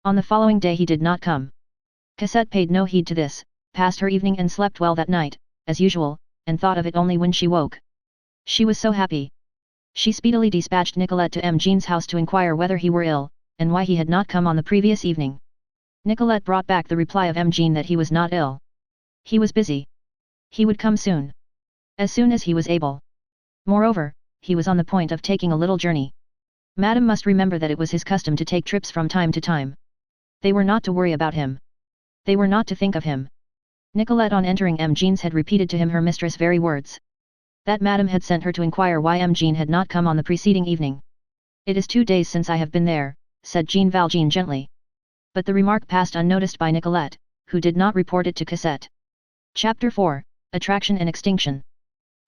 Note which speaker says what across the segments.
Speaker 1: On the following day he did not come. Cassette paid no heed to this, passed her evening and slept well that night, as usual, and thought of it only when she woke. She was so happy. She speedily dispatched Nicolette to M. Jean's house to inquire whether he were ill, and why he had not come on the previous evening. Nicolette brought back the reply of M. Jean that he was not ill. He was busy. He would come soon. As soon as he was able. Moreover, he was on the point of taking a little journey. Madame must remember that it was his custom to take trips from time to time. They were not to worry about him. They were not to think of him. Nicolette on entering M. Jean's had repeated to him her mistress' very words. That Madame had sent her to inquire why M. Jean had not come on the preceding evening. "It is 2 days since I have been there," said Jean Valjean gently. But the remark passed unnoticed by Nicolette, who did not report it to Cassette. Chapter 4, Attraction and Extinction.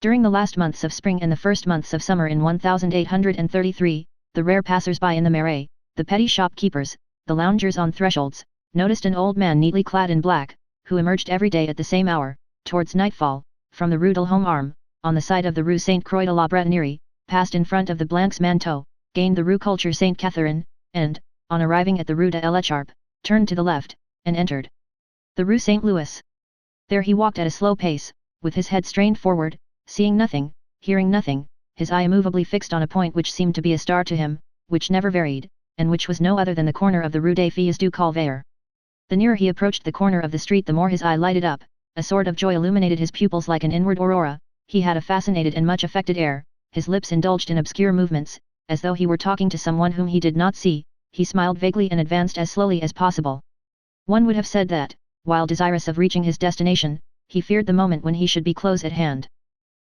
Speaker 1: During the last months of spring and the first months of summer in 1833, the rare passers-by in the Marais, the petty shopkeepers, the loungers on thresholds, noticed an old man neatly clad in black, who emerged every day at the same hour, towards nightfall, from the Rue d'Homme Arme, on the side of the Rue Sainte-Croix de la Bretonnerie, passed in front of the Blancs Manteau, gained the Rue Culture Sainte-Catherine, and, on arriving at the Rue de l'Écharpe, turned to the left, and entered the Rue Saint-Louis. There he walked at a slow pace, with his head strained forward, seeing nothing, hearing nothing, his eye immovably fixed on a point which seemed to be a star to him, which never varied, and which was no other than the corner of the Rue des Filles du Calvaire. The nearer he approached the corner of the street the more his eye lighted up, a sort of joy illuminated his pupils like an inward aurora, he had a fascinated and much affected air, his lips indulged in obscure movements, as though he were talking to someone whom he did not see, he smiled vaguely and advanced as slowly as possible. One would have said that, while desirous of reaching his destination, he feared the moment when he should be close at hand.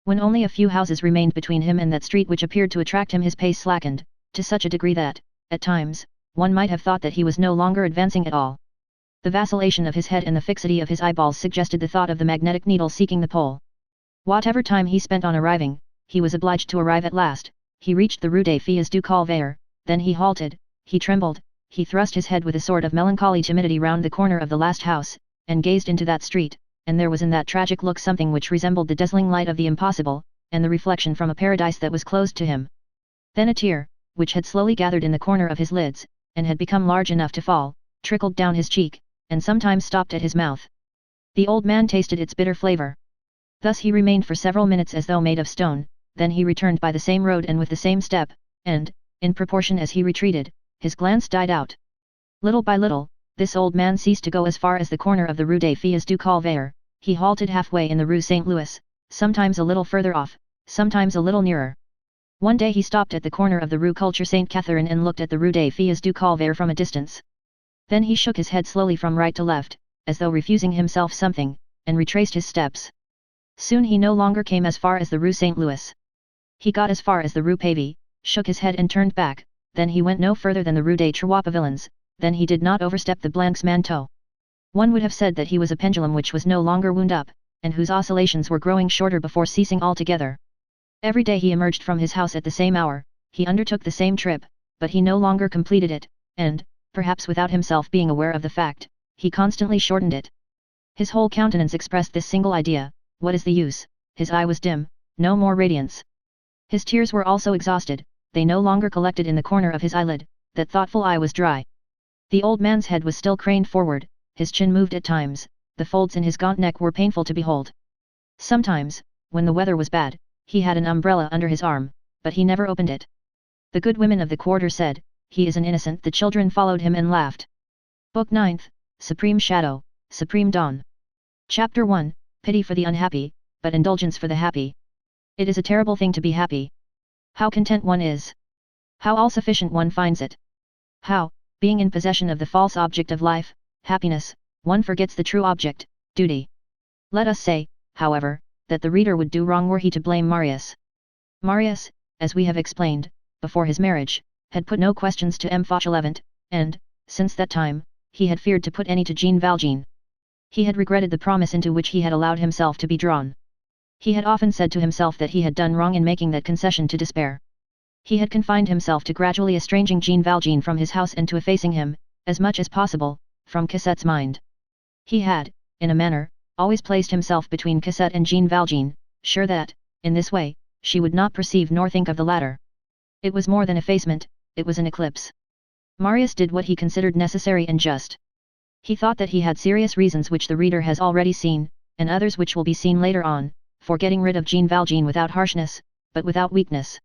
Speaker 1: When only a few houses remained between him and that street which appeared to attract him, his pace slackened, to such a degree that, at times, one might have thought that he was no longer advancing at all. The vacillation of his head and the fixity of his eyeballs suggested the thought of the magnetic needle seeking the pole. Whatever time he spent on arriving, he was obliged to arrive at last. He reached the Rue des Filles du Calvaire, then he halted, he trembled, he thrust his head with a sort of melancholy timidity round the corner of the last house, and gazed into that street, and there was in that tragic look something which resembled the dazzling light of the impossible, and the reflection from a paradise that was closed to him. Then a tear, which had slowly gathered in the corner of his lids, and had become large enough to fall, trickled down his cheek, and sometimes stopped at his mouth. The old man tasted its bitter flavor. Thus he remained for several minutes as though made of stone, then he returned by the same road and with the same step, and, in proportion as he retreated, his glance died out. Little by little, this old man ceased to go as far as the corner of the Rue des Filles du Calvaire, he halted halfway in the Rue Saint-Louis, sometimes a little further off, sometimes a little nearer. One day he stopped at the corner of the Rue Culture Sainte-Catherine and looked at the Rue des Filles du Calvaire from a distance. Then he shook his head slowly from right to left, as though refusing himself something, and retraced his steps. Soon he no longer came as far as the Rue Saint-Louis. He got as far as the Rue Pavie, shook his head and turned back, then he went no further than the Rue des Trois Pavillons, then he did not overstep the Blancs Manteau. One would have said that he was a pendulum which was no longer wound up, and whose oscillations were growing shorter before ceasing altogether. Every day he emerged from his house at the same hour, he undertook the same trip, but he no longer completed it, and, perhaps without himself being aware of the fact, he constantly shortened it. His whole countenance expressed this single idea: what is the use? His eye was dim, no more radiance. His tears were also exhausted, they no longer collected in the corner of his eyelid, that thoughtful eye was dry. The old man's head was still craned forward, his chin moved at times, the folds in his gaunt neck were painful to behold. Sometimes, when the weather was bad, he had an umbrella under his arm, but he never opened it. The good women of the quarter said, "He is an innocent." The children followed him and laughed. Book 9th, Supreme Shadow, Supreme Dawn. Chapter 1, Pity for the unhappy, but indulgence for the happy. It is a terrible thing to be happy. How content one is! How all-sufficient one finds it! How, being in possession of the false object of life, happiness, one forgets the true object, duty. Let us say, however, that the reader would do wrong were he to blame Marius. Marius, as we have explained, before his marriage, had put no questions to M. Fauchelevent, and, since that time, he had feared to put any to Jean Valjean. He had regretted the promise into which he had allowed himself to be drawn. He had often said to himself that he had done wrong in making that concession to despair. He had confined himself to gradually estranging Jean Valjean from his house and to effacing him, as much as possible, from Cassette's mind. He had, in a manner, always placed himself between Cassette and Jean Valjean, sure that, in this way, she would not perceive nor think of the latter. It was more than effacement, it was an eclipse. Marius did what he considered necessary and just. He thought that he had serious reasons which the reader has already seen, and others which will be seen later on, for getting rid of Jean Valjean without harshness, but without weakness.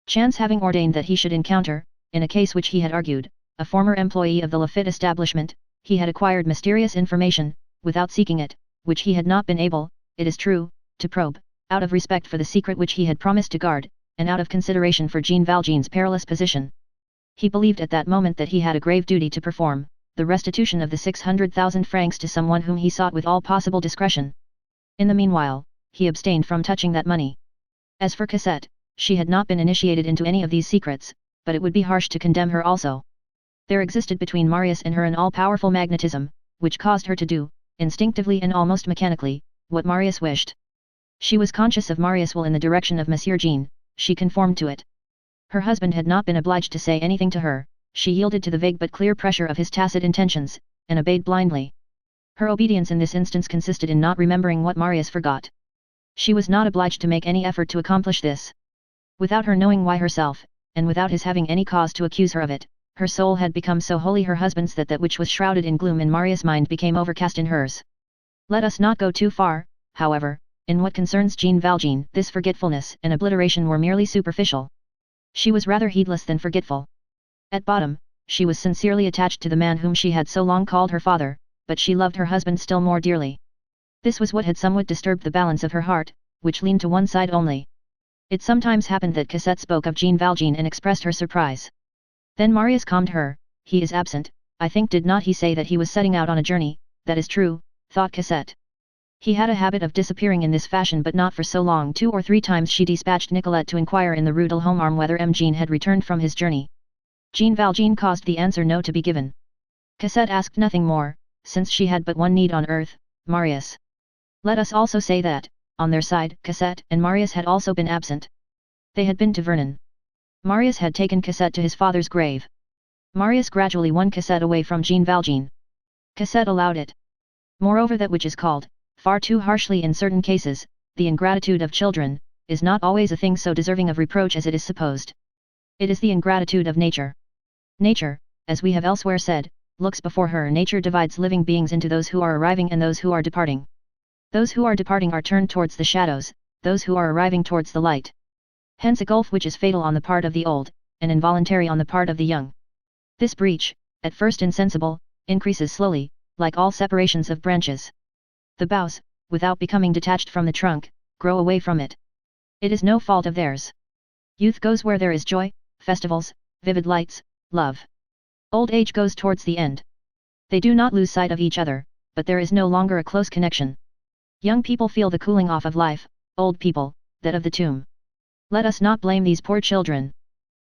Speaker 1: Chance having ordained that he should encounter, in a case which he had argued, a former employee of the Lafitte establishment, he had acquired mysterious information, without seeking it, which he had not been able, it is true, to probe, out of respect for the secret which he had promised to guard, and out of consideration for Jean Valjean's perilous position. He believed at that moment that he had a grave duty to perform, the restitution of the 600,000 francs to someone whom he sought with all possible discretion. In the meanwhile, he abstained from touching that money. As for Cosette, she had not been initiated into any of these secrets, but it would be harsh to condemn her also. There existed between Marius and her an all-powerful magnetism, which caused her to do, instinctively and almost mechanically, what Marius wished. She was conscious of Marius' will in the direction of Monsieur Jean, she conformed to it. Her husband had not been obliged to say anything to her, she yielded to the vague but clear pressure of his tacit intentions, and obeyed blindly. Her obedience in this instance consisted in not remembering what Marius forgot. She was not obliged to make any effort to accomplish this. Without her knowing why herself, and without his having any cause to accuse her of it, her soul had become so wholly her husband's that that which was shrouded in gloom in Marius' mind became overcast in hers. Let us not go too far, however, in what concerns Jean Valjean. This forgetfulness and obliteration were merely superficial. She was rather heedless than forgetful. At bottom, she was sincerely attached to the man whom she had so long called her father, but she loved her husband still more dearly. This was what had somewhat disturbed the balance of her heart, which leaned to one side only. It sometimes happened that Cosette spoke of Jean Valjean and expressed her surprise. Then Marius calmed her. He is absent, I think. Did not he say that he was setting out on a journey? That is true, thought Cosette. He had a habit of disappearing in this fashion, but not for so long. 2 or 3 times she dispatched Nicolette to inquire in the Rue de l'Homme whether M. Jean had returned from his journey. Jean Valjean caused the answer no to be given. Cosette asked nothing more, since she had but one need on earth, Marius. Let us also say that, on their side, Cosette and Marius had also been absent. They had been to Vernon. Marius had taken Cosette to his father's grave. Marius gradually won Cosette away from Jean Valjean. Cosette allowed it. Moreover, that which is called, far too harshly in certain cases, the ingratitude of children, is not always a thing so deserving of reproach as it is supposed. It is the ingratitude of nature. Nature, as we have elsewhere said, looks before her. Nature divides living beings into those who are arriving and those who are departing. Those who are departing are turned towards the shadows, those who are arriving towards the light. Hence a gulf which is fatal on the part of the old, and involuntary on the part of the young. This breach, at first insensible, increases slowly, like all separations of branches. The boughs, without becoming detached from the trunk, grow away from it. It is no fault of theirs. Youth goes where there is joy, festivals, vivid lights, love. Old age goes towards the end. They do not lose sight of each other, but there is no longer a close connection. Young people feel the cooling off of life, old people, that of the tomb. Let us not blame these poor children.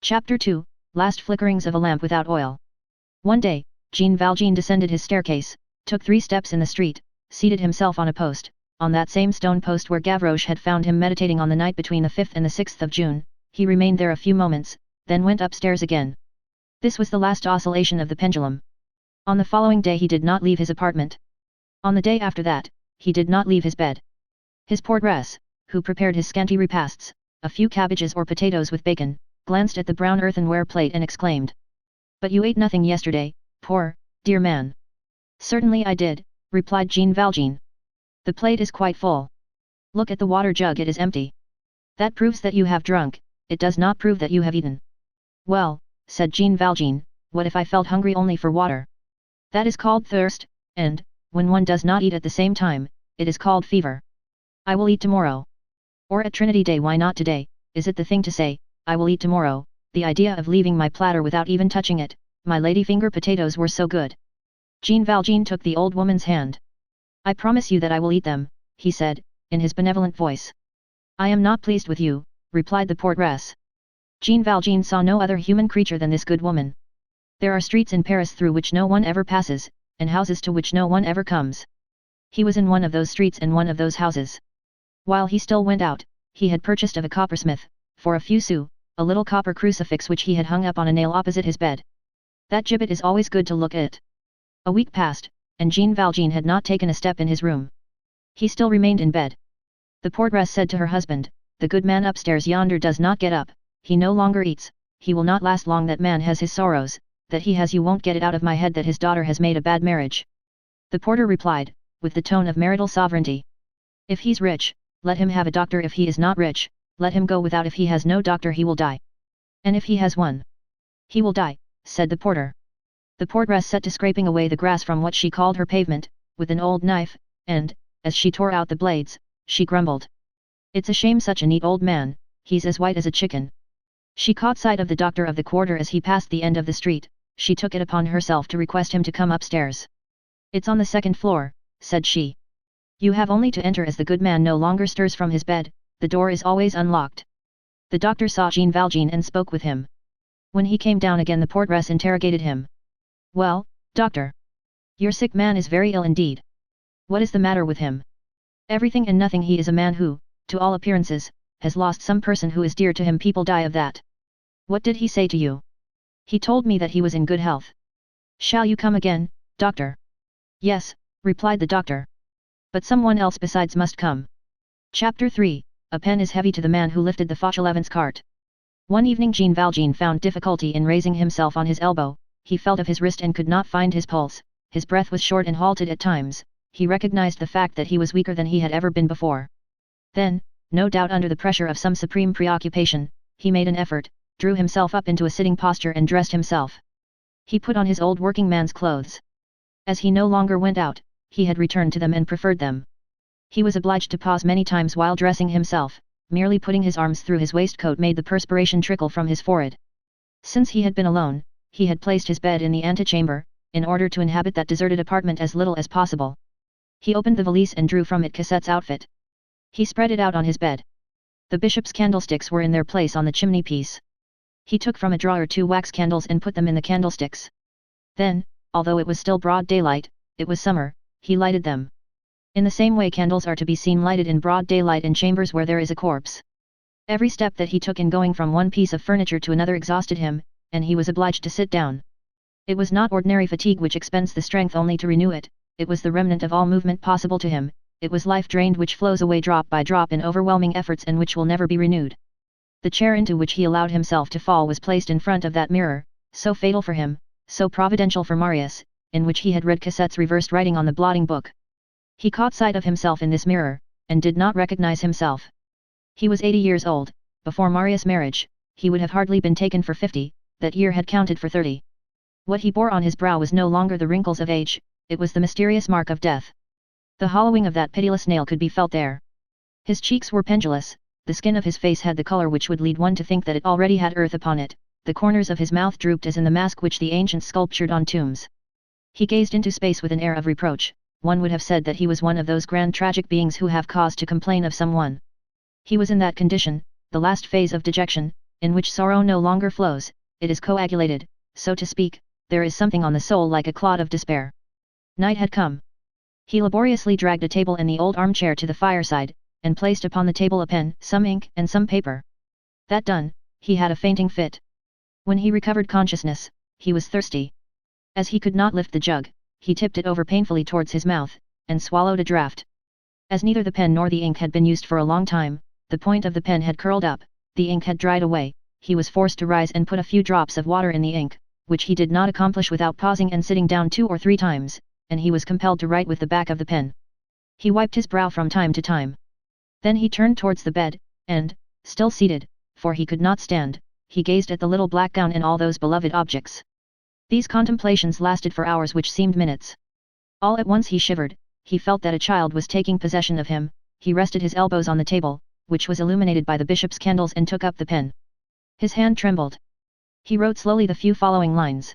Speaker 1: Chapter 2, Last Flickerings of a Lamp Without Oil. One day, Jean Valjean descended his staircase, took 3 steps in the street, seated himself on a post, on that same stone post where Gavroche had found him meditating on the night between the 5th and the 6th of June. He remained there a few moments, then went upstairs again. This was the last oscillation of the pendulum. On the following day he did not leave his apartment. On the day after that, he did not leave his bed. His portress, who prepared his scanty repasts, a few cabbages or potatoes with bacon, glanced at the brown earthenware plate and exclaimed, "But you ate nothing yesterday, poor, dear man." "Certainly I did," replied Jean Valjean. "The plate is quite full. Look at the water jug, it is empty. That proves that you have drunk, it does not prove that you have eaten." "Well," said Jean Valjean, "what if I felt hungry only for water? That is called thirst, and, when one does not eat at the same time, it is called fever. I will eat tomorrow. Or at Trinity Day, why not today? Is it the thing to say, I will eat tomorrow? The idea of leaving my platter without even touching it, my lady finger potatoes were so good." Jean Valjean took the old woman's hand. "I promise you that I will eat them," he said, in his benevolent voice. "I am not pleased with you," replied the portress. Jean Valjean saw no other human creature than this good woman. There are streets in Paris through which no one ever passes, and houses to which no one ever comes. He was in one of those streets and one of those houses. While he still went out, he had purchased of a coppersmith, for a few sous, a little copper crucifix which he had hung up on a nail opposite his bed. That gibbet is always good to look at. A week passed, and Jean Valjean had not taken a step in his room. He still remained in bed. The portress said to her husband, "The good man upstairs yonder does not get up, he no longer eats, he will not last long. That man has his sorrows, that he has, you won't get it out of my head that his daughter has made a bad marriage. The porter replied, with the tone of marital sovereignty. If he's rich, let him have a doctor. If he is not rich, let him go without. If he has no doctor, he will die. And if he has one, he will die, said the porter. The portress set to scraping away the grass from what she called her pavement, with an old knife, and, as she tore out the blades, she grumbled. It's a shame, such a neat old man, he's as white as a chicken. She caught sight of the doctor of the quarter as he passed the end of the street. She took it upon herself to request him to come upstairs. It's on the second floor, said she. You have only to enter. As the good man no longer stirs from his bed, the door is always unlocked. The doctor saw Jean Valjean and spoke with him. When he came down again, the portress interrogated him. Well, doctor? Your sick man is very ill indeed. What is the matter with him? Everything and nothing. He is a man who, to all appearances, has lost some person who is dear to him. People die of that. What did he say to you? He told me that he was in good health. Shall you come again, doctor? Yes, replied the doctor. But someone else besides must come. Chapter 3, A pen is heavy to the man who lifted the Fauchelevent's cart. One evening Jean Valjean found difficulty in raising himself on his elbow. He felt of his wrist and could not find his pulse. His breath was short and halted at times. He recognized the fact that he was weaker than he had ever been before. Then, no doubt under the pressure of some supreme preoccupation, he made an effort, drew himself up into a sitting posture and dressed himself. He put on his old working man's clothes. As he no longer went out, he had returned to them and preferred them. He was obliged to pause many times while dressing himself. Merely putting his arms through his waistcoat made the perspiration trickle from his forehead. Since he had been alone, he had placed his bed in the antechamber, in order to inhabit that deserted apartment as little as possible. He opened the valise and drew from it Cosette's outfit. He spread it out on his bed. The bishop's candlesticks were in their place on the chimney-piece. He took from a drawer 2 wax candles and put them in the candlesticks. Then, although it was still broad daylight, it was summer, he lighted them. In the same way candles are to be seen lighted in broad daylight in chambers where there is a corpse. Every step that he took in going from one piece of furniture to another exhausted him, and he was obliged to sit down. It was not ordinary fatigue which expends the strength only to renew it, it was the remnant of all movement possible to him, it was life drained which flows away drop by drop in overwhelming efforts and which will never be renewed. The chair into which he allowed himself to fall was placed in front of that mirror, so fatal for him, so providential for Marius, in which he had read Cosette's reversed writing on the blotting book. He caught sight of himself in this mirror, and did not recognize himself. He was 80 years old. Before Marius' marriage, he would have hardly been taken for 50, that year had counted for 30. What he bore on his brow was no longer the wrinkles of age, it was the mysterious mark of death. The hollowing of that pitiless nail could be felt there. His cheeks were pendulous, the skin of his face had the color which would lead one to think that it already had earth upon it, the corners of his mouth drooped as in the mask which the ancients sculptured on tombs. He gazed into space with an air of reproach. One would have said that he was one of those grand tragic beings who have cause to complain of someone. He was in that condition, the last phase of dejection, in which sorrow no longer flows, it is coagulated, so to speak, there is something on the soul like a clot of despair. Night had come. He laboriously dragged a table and the old armchair to the fireside, and placed upon the table a pen, some ink, and some paper. That done, he had a fainting fit. When he recovered consciousness, he was thirsty. As he could not lift the jug, he tipped it over painfully towards his mouth, and swallowed a draught. As neither the pen nor the ink had been used for a long time, the point of the pen had curled up, the ink had dried away, he was forced to rise and put a few drops of water in the ink, which he did not accomplish without pausing and sitting down 2 or 3 times, and he was compelled to write with the back of the pen. He wiped his brow from time to time. Then he turned towards the bed, and, still seated, for he could not stand, he gazed at the little black gown and all those beloved objects. These contemplations lasted for hours which seemed minutes. All at once he shivered, he felt that a child was taking possession of him, he rested his elbows on the table, which was illuminated by the bishop's candles, and took up the pen. His hand trembled. He wrote slowly the few following lines.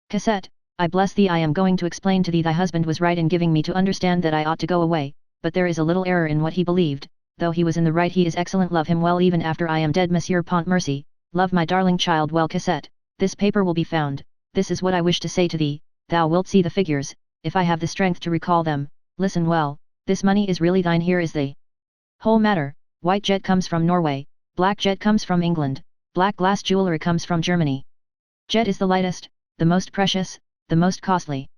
Speaker 1: Cosette, I bless thee, I am going to explain to thee thy husband was right in giving me to understand that I ought to go away, but there is a little error in what he believed, though he was in the right he is excellent, love him well even after I am dead, Monsieur Pontmercy, love my darling child well. Cosette, this paper will be found, this is what I wish to say to thee, thou wilt see the figures, if I have the strength to recall them, listen well, this money is really thine, here is the whole matter, white jet comes from Norway, black jet comes from England, black glass jewellery comes from Germany. Jet is the lightest, the most precious, the most costly.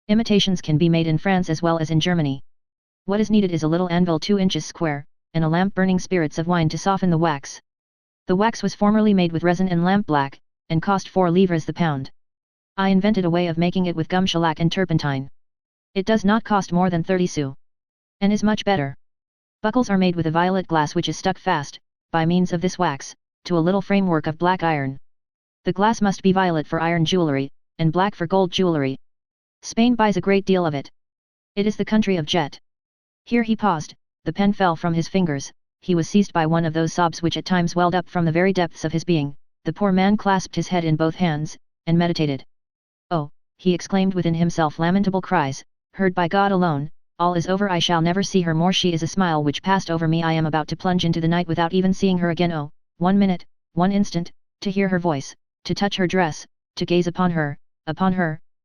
Speaker 1: Imitations can be made in France as well as in Germany. What is needed is a little anvil 2 inches square, and a lamp burning spirits of wine to soften the wax. The wax was formerly made with resin and lamp black, and cost 4 livres the pound. I invented a way of making it with gum shellac and turpentine. It does not cost more than 30 sous. And is much better. Buckles are made with a violet glass which is stuck fast, by means of this wax, to a little framework of black iron. The glass must be violet for iron jewellery, and black for gold jewellery. Spain buys a great deal of it. It is the country of jet. Here he paused, the pen fell from his fingers, he was seized by one of those sobs which at times welled up from the very depths of his being, the poor man clasped his head in both hands, and meditated. Oh, he exclaimed within himself lamentable cries, heard by God alone, all is over, I shall never see her more, she is a smile which passed over me, I am about to plunge into the night without even seeing her again, oh, 1 minute, 1 instant, to hear her voice, to touch her dress, to gaze upon her,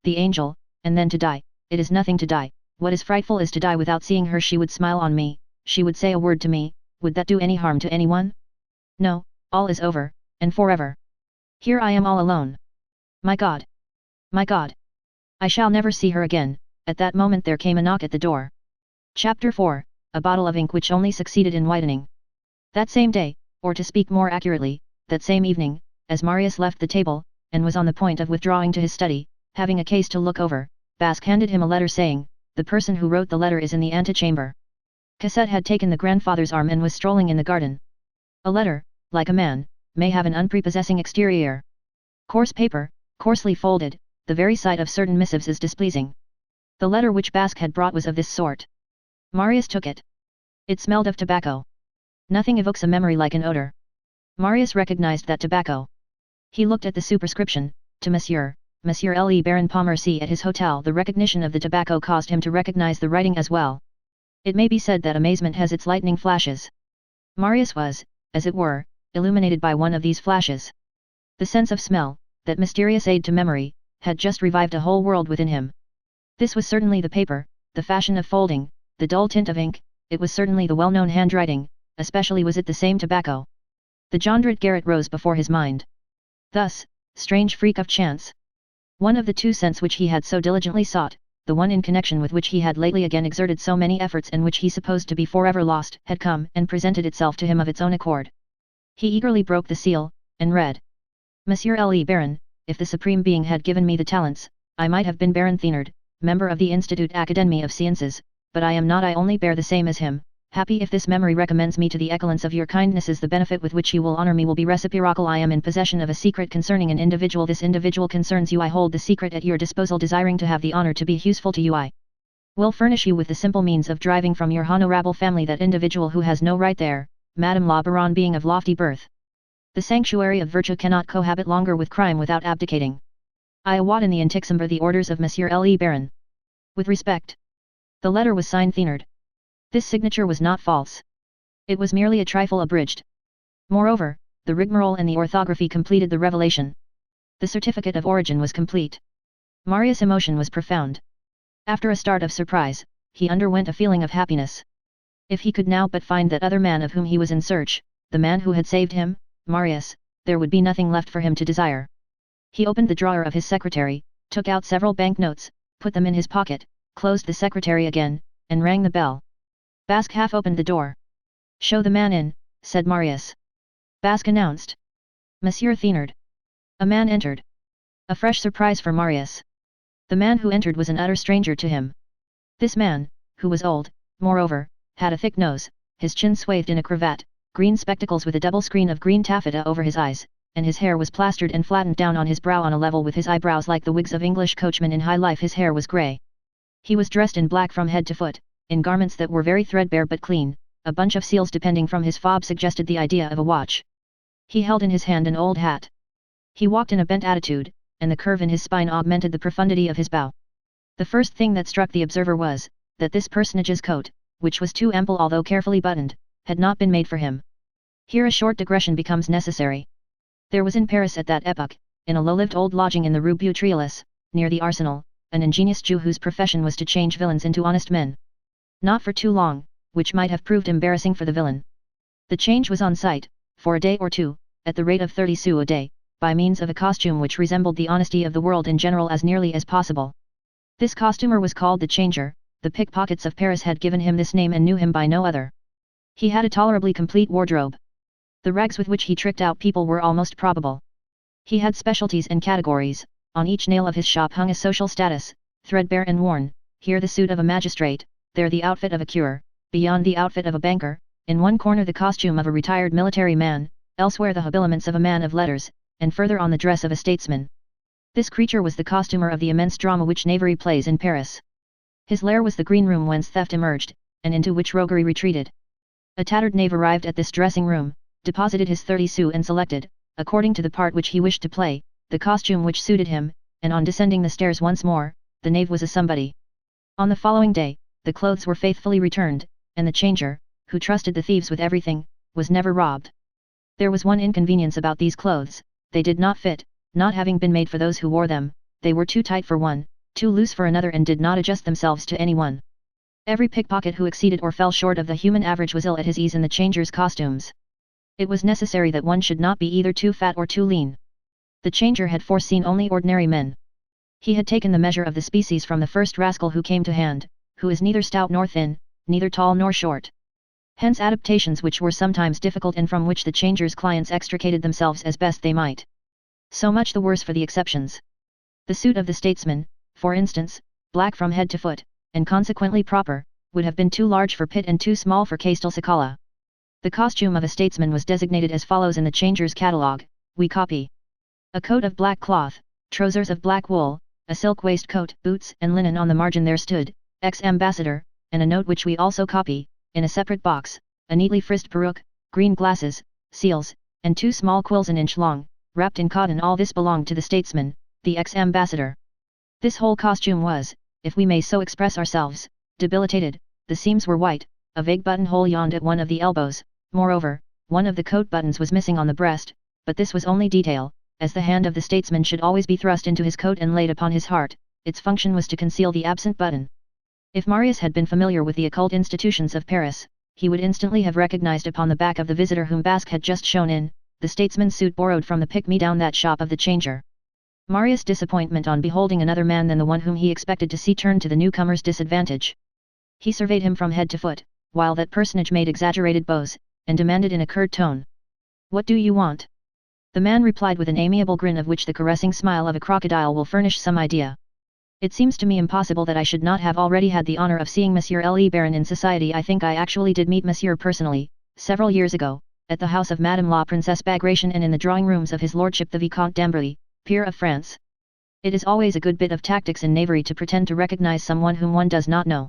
Speaker 1: the angel, and then to die. It is nothing to die, what is frightful is to die without seeing her. She would smile on me, she would say a word to me, would that do any harm to anyone? No, all is over, and forever. Here I am all alone. My God! My God! I shall never see her again. At that moment there came a knock at the door. Chapter 4, a bottle of ink which only succeeded in whitening. That same day, or to speak more accurately, that same evening, as Marius left the table, and was on the point of withdrawing to his study, having a case to look over, Basque handed him a letter saying, the person who wrote the letter is in the antechamber. Cosette had taken the grandfather's arm and was strolling in the garden. A letter, like a man, may have an unprepossessing exterior. Coarse paper, coarsely folded, the very sight of certain missives is displeasing. The letter which Basque had brought was of this sort. Marius took it. It smelled of tobacco. Nothing evokes a memory like an odor. Marius recognized that tobacco. He looked at the superscription, to Monsieur Le Baron Pontmercy at his hotel. The recognition of the tobacco caused him to recognize the writing as well. It may be said that amazement has its lightning flashes. Marius was, as it were, illuminated by one of these flashes. The sense of smell, that mysterious aid to memory, had just revived a whole world within him. This was certainly the paper, the fashion of folding, the dull tint of ink, it was certainly the well-known handwriting, especially was it the same tobacco. The Jondrette garret rose before his mind. Thus, strange freak of chance. One of the 2 scents which he had so diligently sought, the one in connection with which he had lately again exerted so many efforts and which he supposed to be forever lost, had come and presented itself to him of its own accord. He eagerly broke the seal, and read. Monsieur Le Baron, if the Supreme Being had given me the talents, I might have been Baron Thénard, member of the Institut Académie of Sciences, but I am not, I only bear the same as him. Happy if this memory recommends me to the excellence of your kindnesses, the benefit with which you will honor me will be reciprocal. I am in possession of a secret concerning an individual. This individual concerns you. I hold the secret at your disposal, desiring to have the honor to be useful to you. I will furnish you with the simple means of driving from your honorable family that individual who has no right there, Madame la Baronne being of lofty birth. The sanctuary of virtue cannot cohabit longer with crime without abdicating. I await in the Antixember the orders of Monsieur Le Baron. With respect. The letter was signed Thénard. This signature was not false. It was merely a trifle abridged. Moreover, the rigmarole and the orthography completed the revelation. The certificate of origin was complete. Marius' emotion was profound. After a start of surprise, he underwent a feeling of happiness. If he could now but find that other man of whom he was in search, the man who had saved him, Marius, there would be nothing left for him to desire. He opened the drawer of his secretary, took out several banknotes, put them in his pocket, closed the secretary again, and rang the bell. Basque half opened the door. Show the man in, said Marius. Basque announced. Monsieur Thénard. A man entered. A fresh surprise for Marius. The man who entered was an utter stranger to him. This man, who was old, moreover, had a thick nose, his chin swathed in a cravat, green spectacles with a double screen of green taffeta over his eyes, and his hair was plastered and flattened down on his brow on a level with his eyebrows like the wigs of English coachmen in high life. His hair was grey. He was dressed in black from head to foot, in garments that were very threadbare but clean. A bunch of seals depending from his fob suggested the idea of a watch. He held in his hand an old hat. He walked in a bent attitude, and the curve in his spine augmented the profundity of his bow. The first thing that struck the observer was, that this personage's coat, which was too ample although carefully buttoned, had not been made for him. Here a short digression becomes necessary. There was in Paris at that epoch, in a low-lived old lodging in the Rue Beautreillis, near the Arsenal, an ingenious Jew whose profession was to change villains into honest men. Not for too long, which might have proved embarrassing for the villain. The change was on sight, for a day or two, at the rate of 30 sous a day, by means of a costume which resembled the honesty of the world in general as nearly as possible. This costumer was called the Changer. The pickpockets of Paris had given him this name and knew him by no other. He had a tolerably complete wardrobe. The rags with which he tricked out people were almost probable. He had specialties and categories, On each nail of his shop hung a social status, threadbare and worn, here the suit of a magistrate, there the outfit of a curé, beyond the outfit of a banker, in one corner the costume of a retired military man, elsewhere the habiliments of a man of letters, and further on the dress of a statesman. This creature was the costumer of the immense drama which knavery plays in Paris. His lair was the green room whence theft emerged, and into which roguery retreated. A tattered knave arrived at this dressing room, deposited his 30 sous and selected, according to the part which he wished to play, the costume which suited him, and on descending the stairs once more, the knave was a somebody. On the following day, the clothes were faithfully returned, and the changer, who trusted the thieves with everything, was never robbed. There was one inconvenience about these clothes: they did not fit, not having been made for those who wore them, they were too tight for one, too loose for another, and did not adjust themselves to anyone. Every pickpocket who exceeded or fell short of the human average was ill at his ease in the changer's costumes. It was necessary that one should not be either too fat or too lean. The changer had foreseen only ordinary men. He had taken the measure of the species from the first rascal who came to hand, who is neither stout nor thin, neither tall nor short. Hence adaptations which were sometimes difficult and from which the changer's clients extricated themselves as best they might. So much the worse for the exceptions. The suit of the statesman, for instance, black from head to foot, and consequently proper, would have been too large for Pitt and too small for Castelcicala. The costume of a statesman was designated as follows in the changer's catalogue, we copy. A coat of black cloth, trousers of black wool, a silk waistcoat, boots and linen. On the margin there stood, ex-ambassador, and a note which we also copy, in a separate box, a neatly frizzed peruke, green glasses, seals, and 2 small quills an inch long, wrapped in cotton. All this belonged to the statesman, the ex-ambassador. This whole costume was, if we may so express ourselves, debilitated. The seams were white, a vague buttonhole yawned at one of the elbows, moreover, one of the coat buttons was missing on the breast, but this was only detail, as the hand of the statesman should always be thrust into his coat and laid upon his heart, its function was to conceal the absent button. If Marius had been familiar with the occult institutions of Paris, he would instantly have recognized upon the back of the visitor whom Basque had just shown in, the statesman's suit borrowed from the pick-me-down that shop of the changer. Marius' disappointment on beholding another man than the one whom he expected to see turned to the newcomer's disadvantage. He surveyed him from head to foot, while that personage made exaggerated bows, and demanded in a curt tone, "What do you want?" The man replied with an amiable grin of which the caressing smile of a crocodile will furnish some idea. "It seems to me impossible that I should not have already had the honor of seeing Monsieur Le Baron in society. I think I actually did meet Monsieur personally, several years ago, at the house of Madame la Princesse Bagration and in the drawing rooms of his lordship the Vicomte d'Amberley, peer of France. It is always a good bit of tactics in knavery to pretend to recognize someone whom one does not know."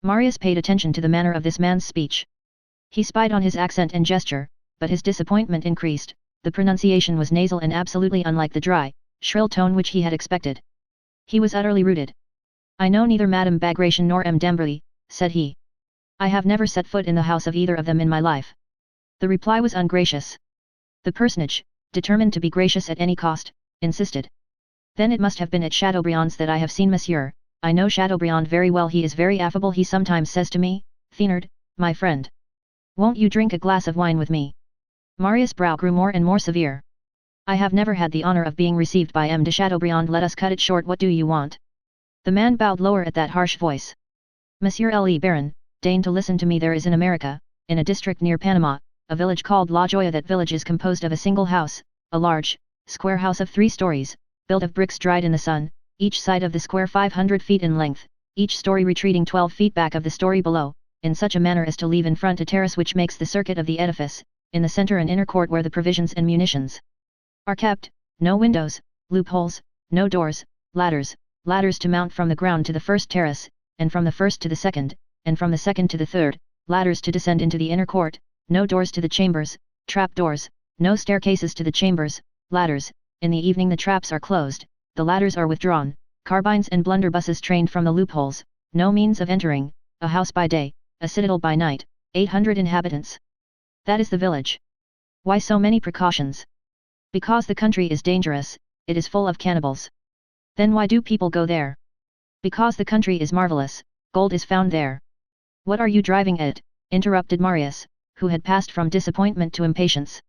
Speaker 1: Marius paid attention to the manner of this man's speech. He spied on his accent and gesture, but his disappointment increased. The pronunciation was nasal and absolutely unlike the dry, shrill tone which he had expected. He was utterly rooted. "I know neither Madame Bagration nor M. d'Amberley," said he. "I have never set foot in the house of either of them in my life." The reply was ungracious. The personage, determined to be gracious at any cost, insisted. "Then it must have been at Chateaubriand's that I have seen Monsieur. I know Chateaubriand very well. He is very affable. He sometimes says to me, 'Thénard, my friend, won't you drink a glass of wine with me?'" Marius' brow grew more and more severe. "I have never had the honor of being received by M. de Chateaubriand. Let us cut it short. What do you want?" The man bowed lower at that harsh voice. "Monsieur Le Baron, deign to listen to me. There is in America, in a district near Panama, a village called La Joya. That village is composed of a single house, a large, square house of 3 stories, built of bricks dried in the sun, each side of the square 500 feet in length, each story retreating 12 feet back of the story below, in such a manner as to leave in front a terrace which makes the circuit of the edifice, in the center an inner court where the provisions and munitions are kept, no windows, loopholes, no doors, ladders to mount from the ground to the first terrace, and from the first to the second, and from the second to the third, ladders to descend into the inner court, no doors to the chambers, trap doors, no staircases to the chambers, ladders, in the evening the traps are closed, the ladders are withdrawn, carbines and blunderbusses trained from the loopholes, no means of entering, a house by day, a citadel by night, 800 inhabitants. That is the village. Why so many precautions? Because the country is dangerous, it is full of cannibals. Then why do people go there? Because the country is marvelous, gold is found there." "What are you driving at?" interrupted Marius, who had passed from disappointment to impatience.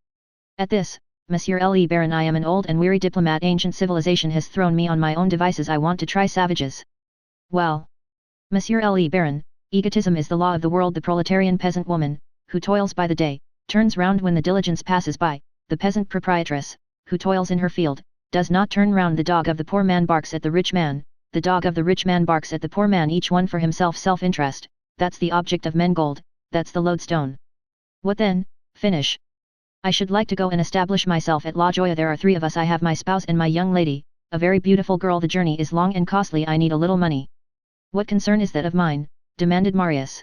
Speaker 1: "At this, Monsieur Le Baron, I am an old and weary diplomat. Ancient civilization has thrown me on my own devices. I want to try savages." "Well, Monsieur Le Baron, egotism is the law of the world. The proletarian peasant woman, who toils by the day, turns round when the diligence passes by. The peasant proprietress, who toils in her field, does not turn round. The dog of the poor man barks at the rich man, the dog of the rich man barks at the poor man, each one for himself, self-interest, that's the object of men. Gold, that's the lodestone. What then? Finish. I should like to go and establish myself at La Joya. There are 3 of us. I have my spouse and my young lady, a very beautiful girl. The journey is long and costly. I need a little money. What concern is that of mine? Demanded Marius.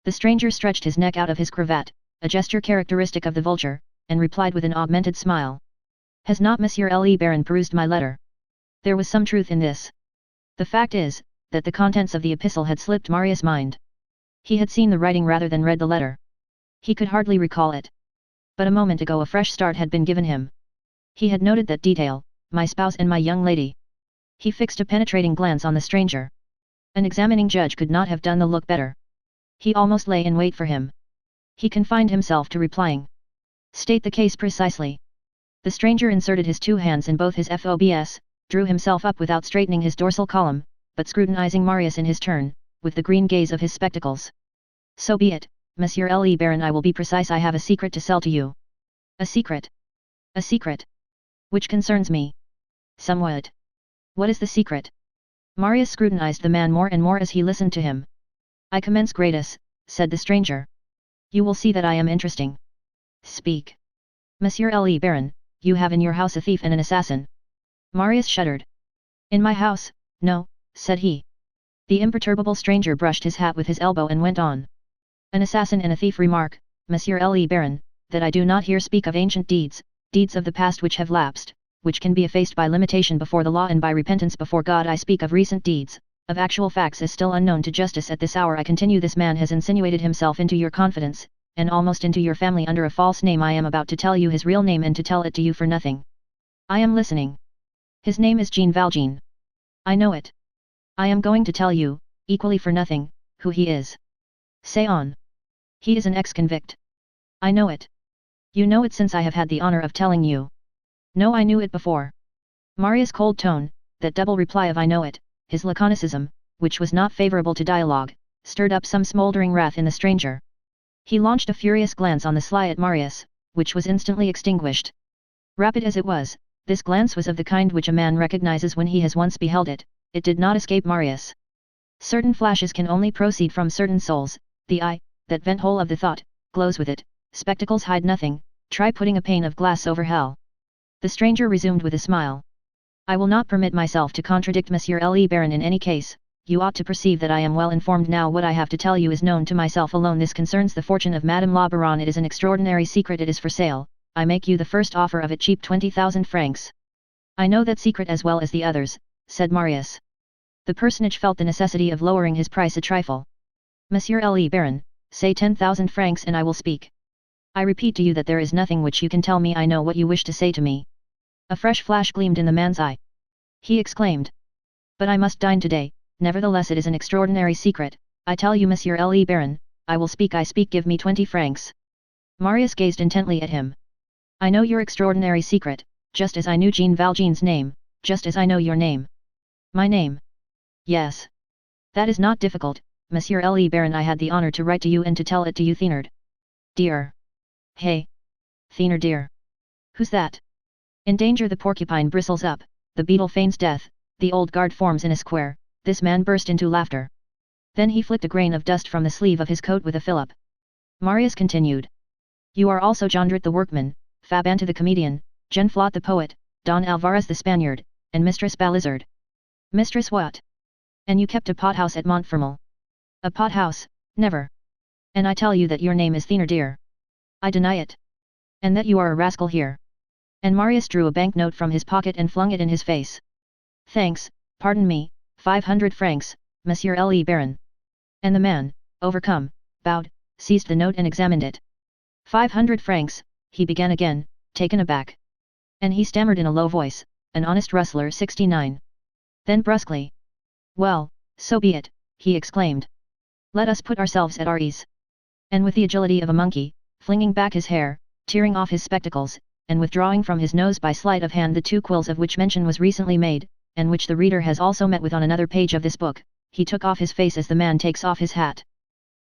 Speaker 1: The stranger stretched his neck out of his cravat, a gesture characteristic of the vulture, and replied with an augmented smile. Has not Monsieur Le Baron perused my letter? There was some truth in this. The fact is, that the contents of the epistle had slipped Marius' mind. He had seen the writing rather than read the letter. He could hardly recall it. But a moment ago a fresh start had been given him. He had noted that detail, my spouse and my young lady. He fixed a penetrating glance on the stranger. An examining judge could not have done the look better. He almost lay in wait for him. He confined himself to replying. State the case precisely. The stranger inserted his 2 hands in both his FOBs, drew himself up without straightening his dorsal column, but scrutinizing Marius in his turn, with the green gaze of his spectacles. So be it, Monsieur Le Baron, I will be precise. I have a secret to sell to you. A secret? A secret? Which concerns me. Somewhat. What is the secret? Marius scrutinized the man more and more as he listened to him. I commence gratis, said the stranger. You will see that I am interesting. Speak. Monsieur Le Baron, you have in your house a thief and an assassin. Marius shuddered. In my house, no, said he. The imperturbable stranger brushed his hat with his elbow and went on. An assassin and a thief. Remark, Monsieur Le Baron, that I do not here speak of ancient deeds, deeds of the past which have lapsed, which can be effaced by limitation before the law and by repentance before God. I speak of recent deeds, of actual facts as still unknown to justice at this hour. I continue. This man has insinuated himself into your confidence, and almost into your family under a false name. I am about to tell you his real name and to tell it to you for nothing. I am listening. His name is Jean Valjean. I know it. I am going to tell you, equally for nothing, who he is. Say on. He is an ex-convict. I know it. You know it since I have had the honor of telling you. No, I knew it before. Marius' cold tone, that double reply of I know it, his laconicism, which was not favorable to dialogue, stirred up some smoldering wrath in the stranger. He launched a furious glance on the sly at Marius, which was instantly extinguished. Rapid as it was, this glance was of the kind which a man recognizes when he has once beheld it. It did not escape Marius. Certain flashes can only proceed from certain souls. The eye, that vent hole of the thought, glows with it. Spectacles hide nothing. Try putting a pane of glass over hell. The stranger resumed with a smile. I will not permit myself to contradict Monsieur Le Baron in any case. You ought to perceive that I am well informed now. What I have to tell you is known to myself alone. This concerns the fortune of Madame la Baronne. It is an extraordinary secret. It is for sale. I make you the first offer of it, cheap, 20,000 francs. I know that secret as well as the others, said Marius. The personage felt the necessity of lowering his price a trifle. Monsieur Le Baron, say 10,000 francs and I will speak. I repeat to you that there is nothing which you can tell me. I know what you wish to say to me. A fresh flash gleamed in the man's eye. He exclaimed. But I must dine today. Nevertheless, it is an extraordinary secret. I tell you, Monsieur Le Baron, I will speak. I speak. Give me 20 francs. Marius gazed intently at him. I know your extraordinary secret, just as I knew Jean Valjean's name, just as I know your name. My name? Yes. That is not difficult, Monsieur Le Baron. I had the honor to write to you and to tell it to you. Thénard. Dear. Hey. Thénard dear. Who's that? In danger. The porcupine bristles up, the beetle feigns death, the old guard forms in a square. This man burst into laughter. Then he flicked a grain of dust from the sleeve of his coat with a fillip. Marius continued. You are also Jondrette the workman, Fabanti the comedian, Genflot the poet, Don Alvarez the Spaniard, and Mistress Balizard. Mistress what? And you kept a pothouse at Montfermeil. A pothouse? Never. And I tell you that your name is Thénardier. I deny it. And that you are a rascal here. And Marius drew a banknote from his pocket and flung it in his face. Thanks, pardon me, 500 francs, Monsieur Le Baron. And the man, overcome, bowed, seized the note and examined it. 500 francs, he began again, taken aback. And he stammered in a low voice, an honest rustler 69. Then brusquely. Well, so be it, he exclaimed. Let us put ourselves at our ease. And with the agility of a monkey, flinging back his hair, tearing off his spectacles, and withdrawing from his nose by sleight of hand the 2 quills of which mention was recently made, and which the reader has also met with on another page of this book, he took off his face as the man takes off his hat.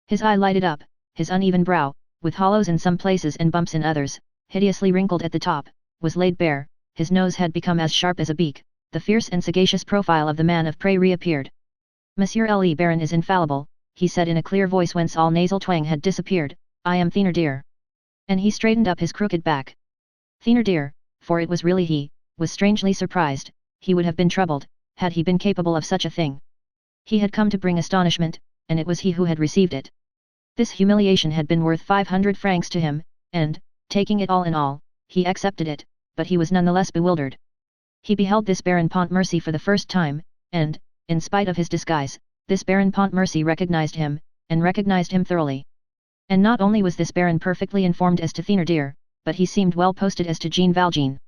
Speaker 1: His eye lighted up, his uneven brow, with hollows in some places and bumps in others, hideously wrinkled at the top, was laid bare, his nose had become as sharp as a beak, the fierce and sagacious profile of the man of prey reappeared. Monsieur Le Baron is infallible, he said in a clear voice whence all nasal twang had disappeared, I am Thénardier. And he straightened up his crooked back. Thénardier, for it was really he, was strangely surprised, he would have been troubled, had he been capable of such a thing. He had come to bring astonishment, and it was he who had received it. This humiliation had been worth 500 francs to him, and, taking it all in all, he accepted it, but he was nonetheless bewildered. He beheld this Baron Pontmercy for the first time, and, in spite of his disguise, this Baron Pontmercy recognized him, and recognized him thoroughly. And not only was this Baron perfectly informed as to Thénardier, but he seemed well posted as to Jean Valjean.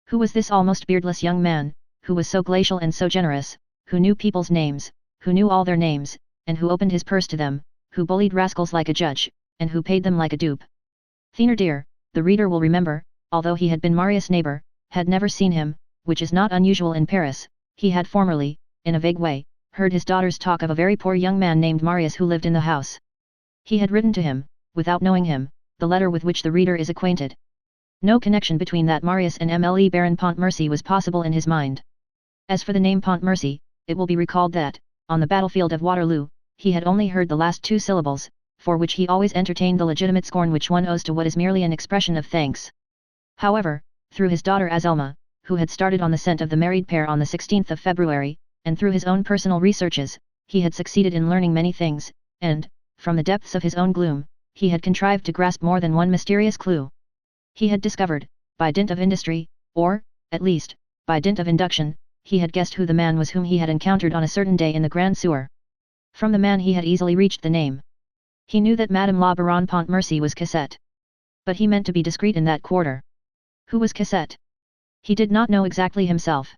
Speaker 1: Who was this almost beardless young man, who was so glacial and so generous, who knew people's names, who knew all their names, and who opened his purse to them, who bullied rascals like a judge, and who paid them like a dupe? Thénardier, the reader will remember, although he had been Marius' neighbor, had never seen him, which is not unusual in Paris. He had formerly, in a vague way, heard his daughters talk of a very poor young man named Marius who lived in the house. He had written to him, without knowing him, the letter with which the reader is acquainted. No connection between that Marius and MLE Baron Pontmercy was possible in his mind. As for the name Pontmercy, it will be recalled that, on the battlefield of Waterloo, he had only heard the last two syllables, for which he always entertained the legitimate scorn which one owes to what is merely an expression of thanks. However, through his daughter Azelma, who had started on the scent of the married pair on the 16th of February, and through his own personal researches, he had succeeded in learning many things, and, from the depths of his own gloom, he had contrived to grasp more than one mysterious clue. He had discovered, by dint of industry, or, at least, by dint of induction, he had guessed who the man was whom he had encountered on a certain day in the Grand Sewer. From the man he had easily reached the name. He knew that Madame la Baronne Pontmercy was Cosette. But he meant to be discreet in that quarter. Who was Cosette? He did not know exactly himself.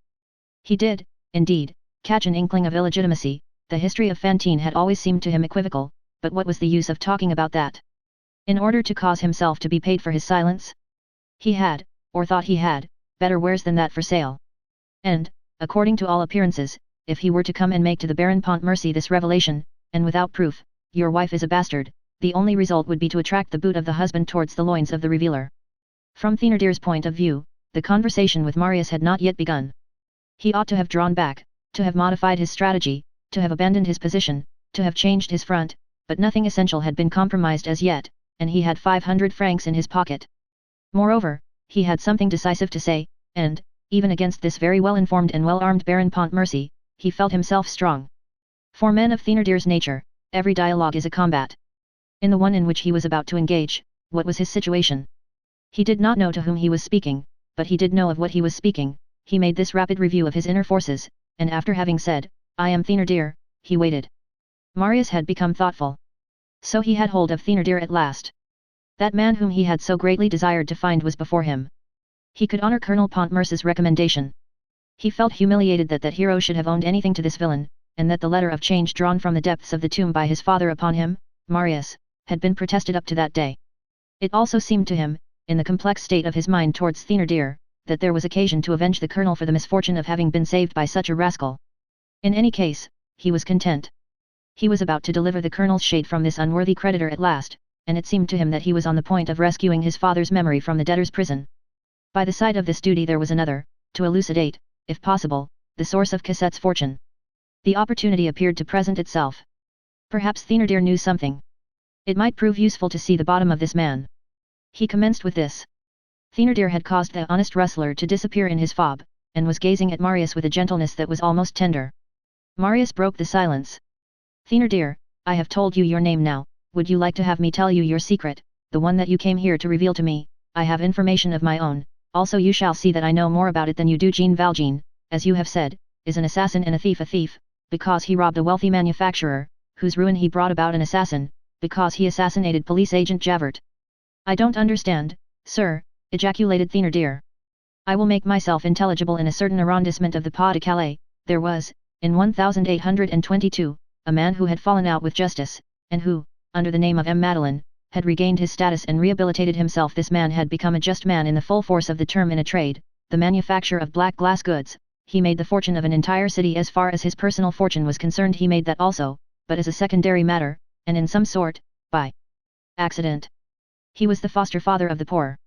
Speaker 1: He did, indeed, catch an inkling of illegitimacy. The history of Fantine had always seemed to him equivocal, but what was the use of talking about that? In order to cause himself to be paid for his silence? He had, or thought he had, better wares than that for sale. And, according to all appearances, if he were to come and make to the Baron Pontmercy this revelation, and without proof, your wife is a bastard, the only result would be to attract the boot of the husband towards the loins of the revealer. From Thénardier's point of view, the conversation with Marius had not yet begun. He ought to have drawn back, to have modified his strategy, to have abandoned his position, to have changed his front, but nothing essential had been compromised as yet, and he had 500 francs in his pocket. Moreover, he had something decisive to say, and, even against this very well-informed and well-armed Baron Pontmercy, he felt himself strong. For men of Thénardier's nature, every dialogue is a combat. In the one in which he was about to engage, what was his situation? He did not know to whom he was speaking, but he did know of what he was speaking. He made this rapid review of his inner forces, and after having said, I am Thénardier, he waited. Marius had become thoughtful. So he had hold of Thénardier at last. That man whom he had so greatly desired to find was before him. He could honor Colonel Pontmercy's recommendation. He felt humiliated that that hero should have owned anything to this villain, and that the letter of change drawn from the depths of the tomb by his father upon him, Marius, had been protested up to that day. It also seemed to him, in the complex state of his mind towards Thénardier, that there was occasion to avenge the colonel for the misfortune of having been saved by such a rascal. In any case, he was content. He was about to deliver the colonel's shade from this unworthy creditor at last, and it seemed to him that he was on the point of rescuing his father's memory from the debtor's prison. By the side of this duty there was another, to elucidate, if possible, the source of Cosette's fortune. The opportunity appeared to present itself. Perhaps Thénardier knew something. It might prove useful to see the bottom of this man. He commenced with this. Thénardier had caused the honest rustler to disappear in his fob, and was gazing at Marius with a gentleness that was almost tender. Marius broke the silence. Thénardier, I have told you your name now, would you like to have me tell you your secret, the one that you came here to reveal to me? I have information of my own, also you shall see that I know more about it than you do. Jean Valjean, as you have said, is an assassin and a thief, because he robbed a wealthy manufacturer, whose ruin he brought about. An assassin, because he assassinated police agent Javert. I don't understand, sir, ejaculated Thénardier. I will make myself intelligible. In a certain arrondissement of the Pas de Calais, there was, in 1822, a man who had fallen out with justice, and who, under the name of M. Madeleine, had regained his status and rehabilitated himself. This man had become a just man in the full force of the term in a trade, the manufacture of black glass goods. He made the fortune of an entire city. As far as his personal fortune was concerned, he made that also, but as a secondary matter, and in some sort, by accident. He was the foster father of the poor.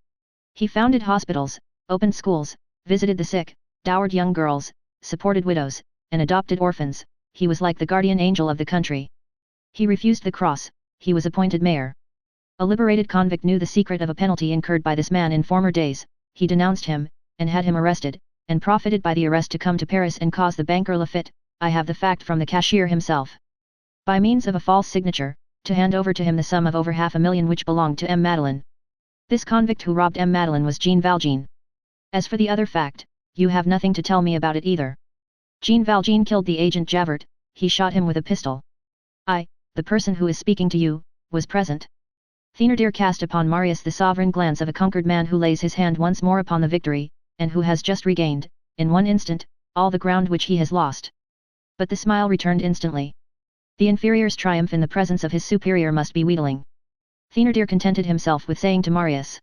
Speaker 1: He founded hospitals, opened schools, visited the sick, dowered young girls, supported widows, and adopted orphans. He was like the guardian angel of the country. He refused the cross, he was appointed mayor. A liberated convict knew the secret of a penalty incurred by this man in former days, he denounced him, and had him arrested, and profited by the arrest to come to Paris and cause the banker Lafitte, I have the fact from the cashier himself, by means of a false signature, to hand over to him the sum of over $500,000 which belonged to M. Madeleine. This convict who robbed M. Madeleine was Jean Valjean. As for the other fact, you have nothing to tell me about it either. Jean Valjean killed the agent Javert, he shot him with a pistol. I, the person who is speaking to you, was present. Thénardier cast upon Marius the sovereign glance of a conquered man who lays his hand once more upon the victory, and who has just regained, in one instant, all the ground which he has lost. But the smile returned instantly. The inferior's triumph in the presence of his superior must be wheedling. Thénardier contented himself with saying to Marius,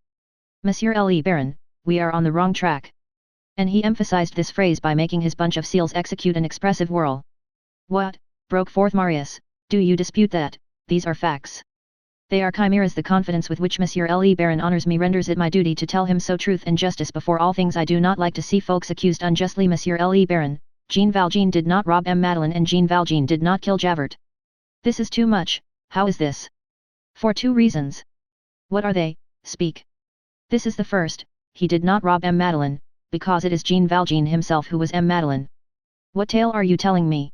Speaker 1: Monsieur le Baron, we are on the wrong track. And he emphasized this phrase by making his bunch of seals execute an expressive whirl. What? Broke forth Marius, do you dispute that? These are facts. They are chimeras. The confidence with which Monsieur le Baron honors me renders it my duty to tell him so. Truth and justice before all things. I do not like to see folks accused unjustly. Monsieur le Baron, Jean Valjean did not rob M. Madeleine and Jean Valjean did not kill Javert. This is too much. How is this? For 2 reasons. What are they? Speak. This is the first, he did not rob M. Madeleine, because it is Jean Valjean himself who was M. Madeleine. What tale are you telling me?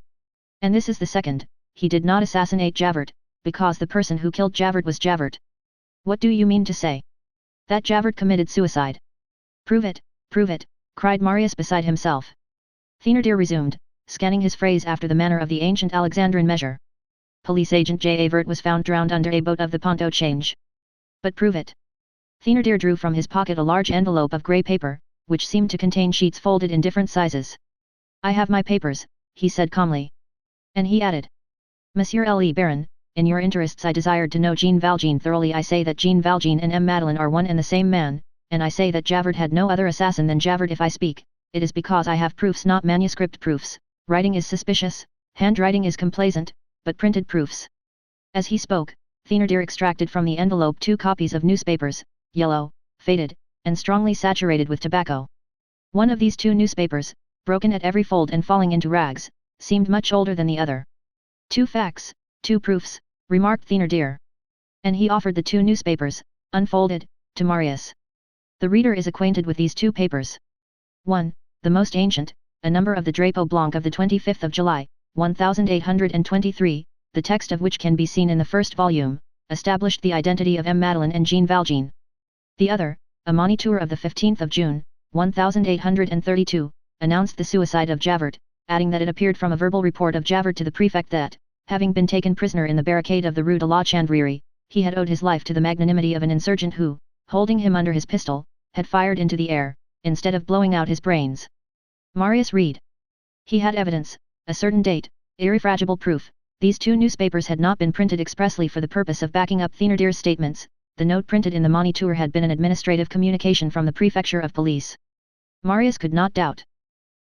Speaker 1: And this is the second, he did not assassinate Javert, because the person who killed Javert was Javert. What do you mean to say? That Javert committed suicide. Prove it, cried Marius beside himself. Thénardier resumed, scanning his phrase after the manner of the ancient Alexandrine measure. Police agent J. Avert was found drowned under a boat of the Pont au Change. But prove it. Thénardier drew from his pocket a large envelope of grey paper, which seemed to contain sheets folded in different sizes. I have my papers, he said calmly. And he added, Monsieur le Baron, in your interests I desired to know Jean Valjean thoroughly. I say that Jean Valjean and M. Madeleine are one and the same man, and I say that Javert had no other assassin than Javert. If I speak, it is because I have proofs, not manuscript proofs. Writing is suspicious, handwriting is complaisant, but printed proofs. As he spoke, Thénardier extracted from the envelope 2 copies of newspapers, yellow, faded, and strongly saturated with tobacco. One of these 2 newspapers, broken at every fold and falling into rags, seemed much older than the other. 2 facts, 2 proofs, remarked Thénardier. And he offered the 2 newspapers, unfolded, to Marius. The reader is acquainted with these 2 papers. 1. The most ancient, a number of the Drapeau Blanc of the 25th of July, 1823, the text of which can be seen in the first volume, established the identity of M. Madeleine and Jean Valjean. The other, a Moniteur of the 15th of June, 1832, announced the suicide of Javert, adding that it appeared from a verbal report of Javert to the prefect that, having been taken prisoner in the barricade of the Rue de la Chanvrerie, he had owed his life to the magnanimity of an insurgent who, holding him under his pistol, had fired into the air, instead of blowing out his brains. Marius read. He had evidence, a certain date, irrefragable proof. These 2 newspapers had not been printed expressly for the purpose of backing up Thénardier's statements. The note printed in the Moniteur had been an administrative communication from the prefecture of police. Marius could not doubt.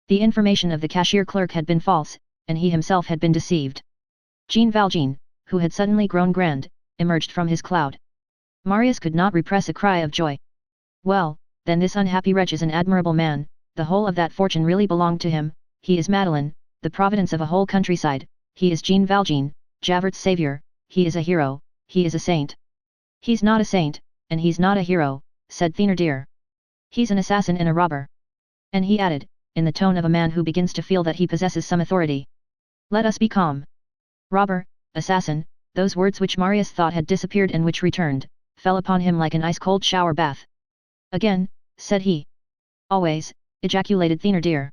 Speaker 1: The information of the cashier clerk had been false, and he himself had been deceived. Jean Valjean, who had suddenly grown grand, emerged from his cloud. Marius could not repress a cry of joy. Well, then this unhappy wretch is an admirable man, the whole of that fortune really belonged to him. He is Madeleine, the providence of a whole countryside. He is Jean Valjean, Javert's savior. He is a hero, he is a saint. He's not a saint, and he's not a hero, said Thénardier. He's an assassin and a robber. And he added, in the tone of a man who begins to feel that he possesses some authority. Let us be calm. Robber, assassin, those words which Marius thought had disappeared and which returned, fell upon him like an ice-cold shower bath. Again, said he. Always, ejaculated Thénardier.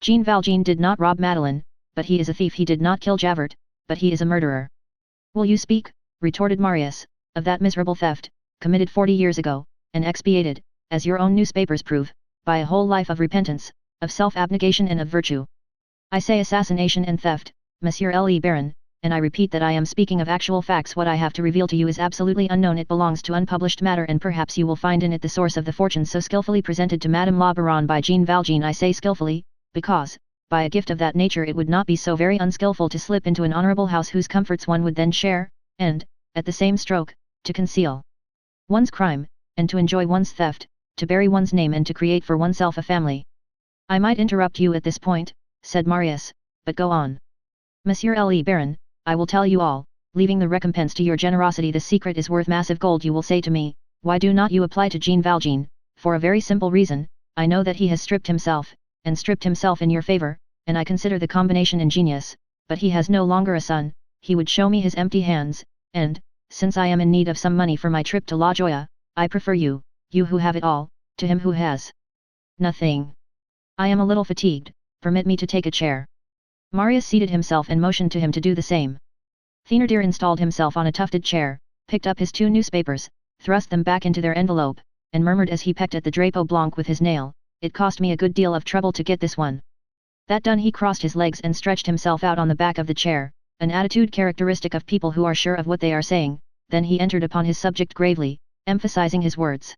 Speaker 1: Jean Valjean did not rob Madeleine, but he is a thief. He did not kill Javert, but he is a murderer. Will you speak, retorted Marius, of that miserable theft, committed 40 years ago, and expiated, as your own newspapers prove, by a whole life of repentance, of self-abnegation and of virtue. I say assassination and theft, Monsieur le Baron, and I repeat that I am speaking of actual facts. What I have to reveal to you is absolutely unknown. It belongs to unpublished matter, and perhaps you will find in it the source of the fortune so skillfully presented to Madame la Baronne by Jean Valjean. I say skillfully, because, by a gift of that nature it would not be so very unskillful to slip into an honourable house whose comforts one would then share, and, at the same stroke, to conceal one's crime, and to enjoy one's theft, to bury one's name and to create for oneself a family. I might interrupt you at this point, said Marius, but go on. Monsieur le Baron, I will tell you all, leaving the recompense to your generosity. The secret is worth massive gold. You will say to me, why do not you apply to Jean Valjean? For a very simple reason, I know that he has stripped himself in your favor, and I consider the combination ingenious, but he has no longer a son, he would show me his empty hands, and, since I am in need of some money for my trip to La Joya, I prefer you who have it all, to him who has nothing. I am a little fatigued, permit me to take a chair. Marius seated himself and motioned to him to do the same. Thénardier installed himself on a tufted chair, picked up his 2 newspapers, thrust them back into their envelope, and murmured as he pecked at the drapeau blanc with his nail, it cost me a good deal of trouble to get this one. That done, he crossed his legs and stretched himself out on the back of the chair, an attitude characteristic of people who are sure of what they are saying. Then he entered upon his subject gravely, emphasizing his words.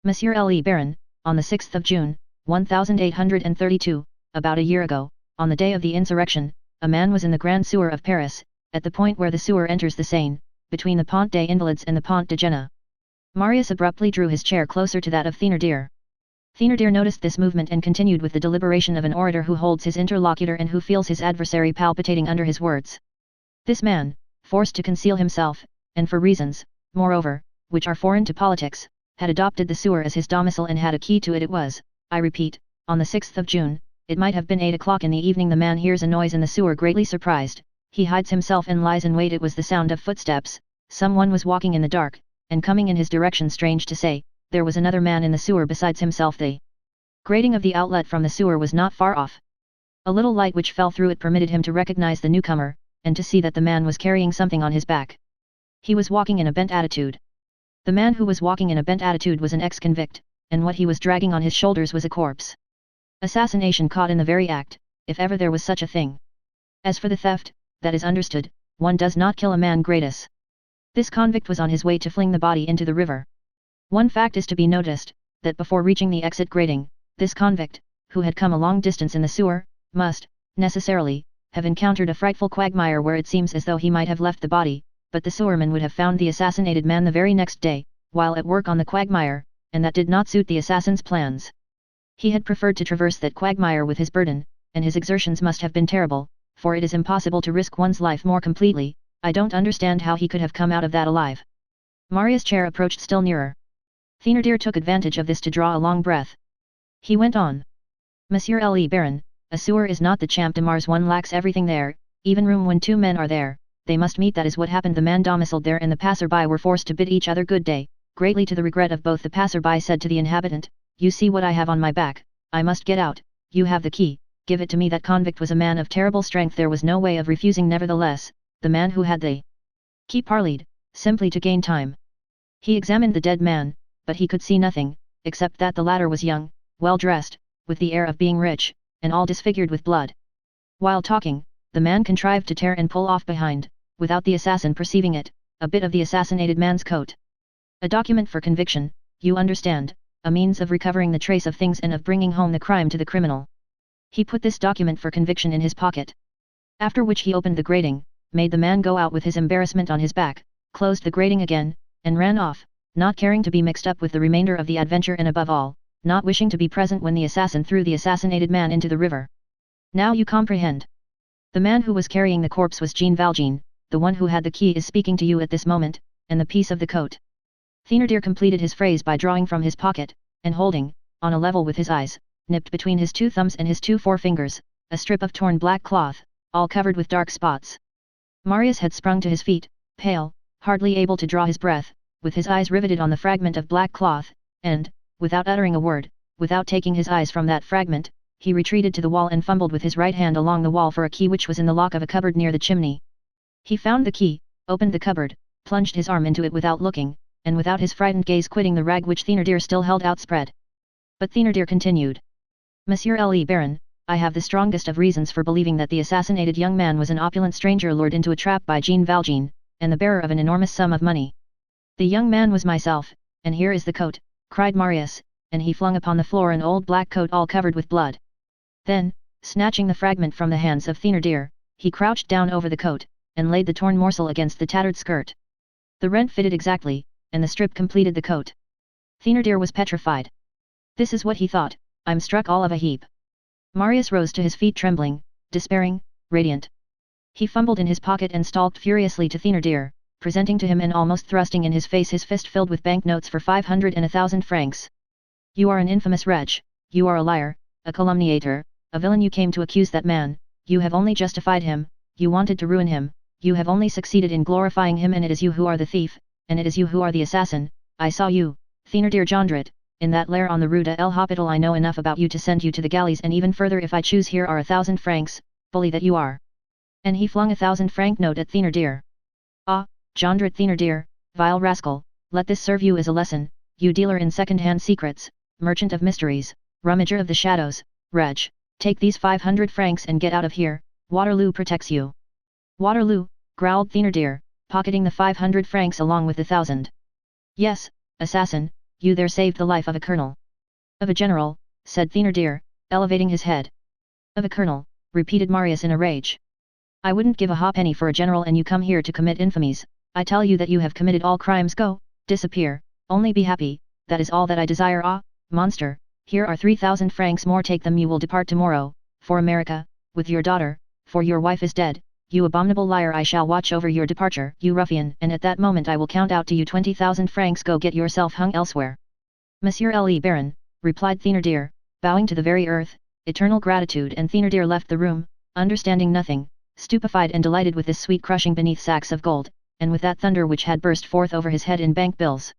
Speaker 1: Monsieur le Baron, on the 6th of June, 1832, about a year ago, on the day of the insurrection, a man was in the Grand Sewer of Paris, at the point where the sewer enters the Seine, between the Pont des Invalides and the Pont de Jena. Marius abruptly drew his chair closer to that of Thénardier. Thénardier noticed this movement and continued with the deliberation of an orator who holds his interlocutor and who feels his adversary palpitating under his words. This man, forced to conceal himself, and for reasons, moreover, which are foreign to politics, had adopted the sewer as his domicile and had a key to it. It was, I repeat, on the 6th of June, it might have been 8 o'clock in the evening. The man hears a noise in the sewer. Greatly surprised, he hides himself and lies in wait. It was the sound of footsteps, someone was walking in the dark, and coming in his direction. Strange to say, there was another man in the sewer besides himself. The grating of the outlet from the sewer was not far off. A little light which fell through it permitted him to recognize the newcomer, and to see that the man was carrying something on his back. He was walking in a bent attitude. The man who was walking in a bent attitude was an ex-convict, and what he was dragging on his shoulders was a corpse. Assassination caught in the very act, if ever there was such a thing. As for the theft, that is understood, one does not kill a man gratis. This convict was on his way to fling the body into the river. One fact is to be noticed, that before reaching the exit grating, this convict, who had come a long distance in the sewer, must, necessarily, have encountered a frightful quagmire where it seems as though he might have left the body, but the sewerman would have found the assassinated man the very next day, while at work on the quagmire, and that did not suit the assassin's plans. He had preferred to traverse that quagmire with his burden, and his exertions must have been terrible, for it is impossible to risk one's life more completely. I don't understand how he could have come out of that alive. Marius' chair approached still nearer. Thénardier took advantage of this to draw a long breath. He went on. Monsieur le Baron, a sewer is not the Champ de Mars. One lacks everything there, even room. When 2 men are there, they must meet. That is what happened. The man domiciled there and the passer-by were forced to bid each other good day, greatly to the regret of both. The passer-by said to the inhabitant, you see what I have on my back, I must get out, you have the key, give it to me. That convict was a man of terrible strength. There was no way of refusing. Nevertheless, the man who had the key parleyed, simply to gain time. He examined the dead man, but he could see nothing, except that the latter was young, well dressed, with the air of being rich, and all disfigured with blood. While talking, the man contrived to tear and pull off behind, without the assassin perceiving it, a bit of the assassinated man's coat. A document for conviction, you understand, a means of recovering the trace of things and of bringing home the crime to the criminal. He put this document for conviction in his pocket. After which he opened the grating, made the man go out with his embarrassment on his back, closed the grating again, and ran off, not caring to be mixed up with the remainder of the adventure, and above all, not wishing to be present when the assassin threw the assassinated man into the river. Now you comprehend. The man who was carrying the corpse was Jean Valjean. The one who had the key is speaking to you at this moment, and the piece of the coat. Thénardier completed his phrase by drawing from his pocket, and holding, on a level with his eyes, nipped between his 2 thumbs and his 2 forefingers, a strip of torn black cloth, all covered with dark spots. Marius had sprung to his feet, pale, hardly able to draw his breath, with his eyes riveted on the fragment of black cloth, and, without uttering a word, without taking his eyes from that fragment, he retreated to the wall and fumbled with his right hand along the wall for a key which was in the lock of a cupboard near the chimney. He found the key, opened the cupboard, plunged his arm into it without looking, and without his frightened gaze quitting the rag which Thénardier still held outspread. But Thénardier continued. Monsieur le Baron, I have the strongest of reasons for believing that the assassinated young man was an opulent stranger lured into a trap by Jean Valjean, and the bearer of an enormous sum of money. The young man was myself, and here is the coat, cried Marius, and he flung upon the floor an old black coat all covered with blood. Then, snatching the fragment from the hands of Thénardier, he crouched down over the coat, and laid the torn morsel against the tattered skirt. The rent fitted exactly, and the strip completed the coat. Thénardier was petrified. This is what he thought, I'm struck all of a heap. Marius rose to his feet trembling, despairing, radiant. He fumbled in his pocket and stalked furiously to Thénardier, presenting to him and almost thrusting in his face his fist filled with banknotes for 500 and 1,000 francs. You are an infamous wretch, you are a liar, a calumniator, a villain. You came to accuse that man, you have only justified him, you wanted to ruin him, you have only succeeded in glorifying him, and it is you who are the thief, and it is you who are the assassin. I saw you, Thénardier Jondrette, in that lair on the Rue de l'Hôpital. I know enough about you to send you to the galleys, and even further if I choose. Here are 1,000 francs, bully that you are. And he flung a 1,000-franc note at Thénardier. Ah, Jondrette Thénardier, vile rascal, let this serve you as a lesson, you dealer in second-hand secrets, merchant of mysteries, rummager of the shadows, wretch, take these 500 francs and get out of here, Waterloo protects you. Waterloo, growled Thénardier, pocketing the 500 francs along with the 1,000. Yes, assassin, you there saved the life of a colonel. Of a general, said Thénardier, elevating his head. Of a colonel, repeated Marius in a rage. I wouldn't give a ha'penny for a general, and you come here to commit infamies. I tell you that you have committed all crimes. Go, disappear, only be happy, that is all that I desire. Ah, monster, here are 3,000 francs more, take them. You will depart tomorrow, for America, with your daughter, for your wife is dead. You abominable liar, I shall watch over your departure, you ruffian, and at that moment I will count out to you 20,000 francs. Go get yourself hung elsewhere. Monsieur le Baron, replied Thénardier, bowing to the very earth, eternal gratitude. And Thénardier left the room, understanding nothing, stupefied and delighted with this sweet crushing beneath sacks of gold, and with that thunder which had burst forth over his head in bank bills.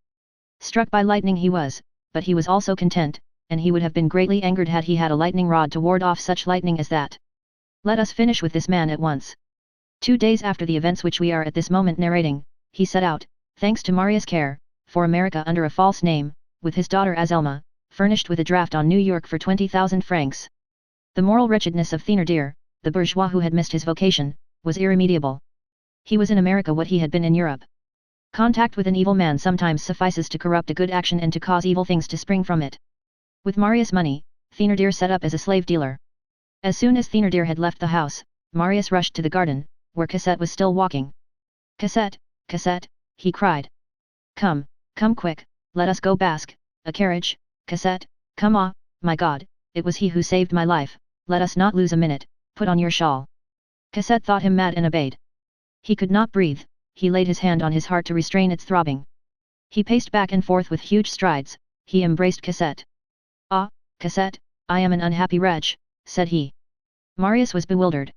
Speaker 1: Struck by lightning he was, but he was also content, and he would have been greatly angered had he had a lightning rod to ward off such lightning as that. Let us finish with this man at once. 2 days after the events which we are at this moment narrating, he set out, thanks to Marius' care, for America under a false name, with his daughter Azelma, furnished with a draft on New York for 20,000 francs. The moral wretchedness of Thénardier, the bourgeois who had missed his vocation, was irremediable. He was in America what he had been in Europe. Contact with an evil man sometimes suffices to corrupt a good action and to cause evil things to spring from it. With Marius' money, Thénardier set up as a slave dealer. As soon as Thénardier had left the house, Marius rushed to the garden, where Cosette was still walking. Cosette, Cosette, he cried. Come, come quick, let us go bask, a carriage, Cosette, come. Ah, my God, it was he who saved my life, let us not lose a minute, put on your shawl. Cosette thought him mad and obeyed. He could not breathe, he laid his hand on his heart to restrain its throbbing. He paced back and forth with huge strides, he embraced Cosette. Ah, Cosette, I am an unhappy wretch, said he. Marius was bewildered.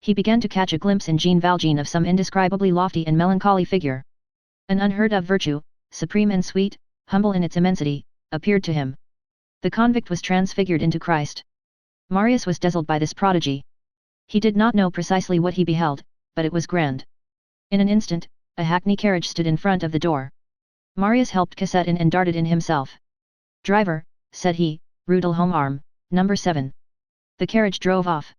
Speaker 1: He began to catch a glimpse in Jean Valjean of some indescribably lofty and melancholy figure. An unheard-of virtue, supreme and sweet, humble in its immensity, appeared to him. The convict was transfigured into Christ. Marius was dazzled by this prodigy. He did not know precisely what he beheld, but it was grand. In an instant, a hackney carriage stood in front of the door. Marius helped Cosette in and darted in himself. Driver, said he, Rue de l'Homme, number 7. The carriage drove off.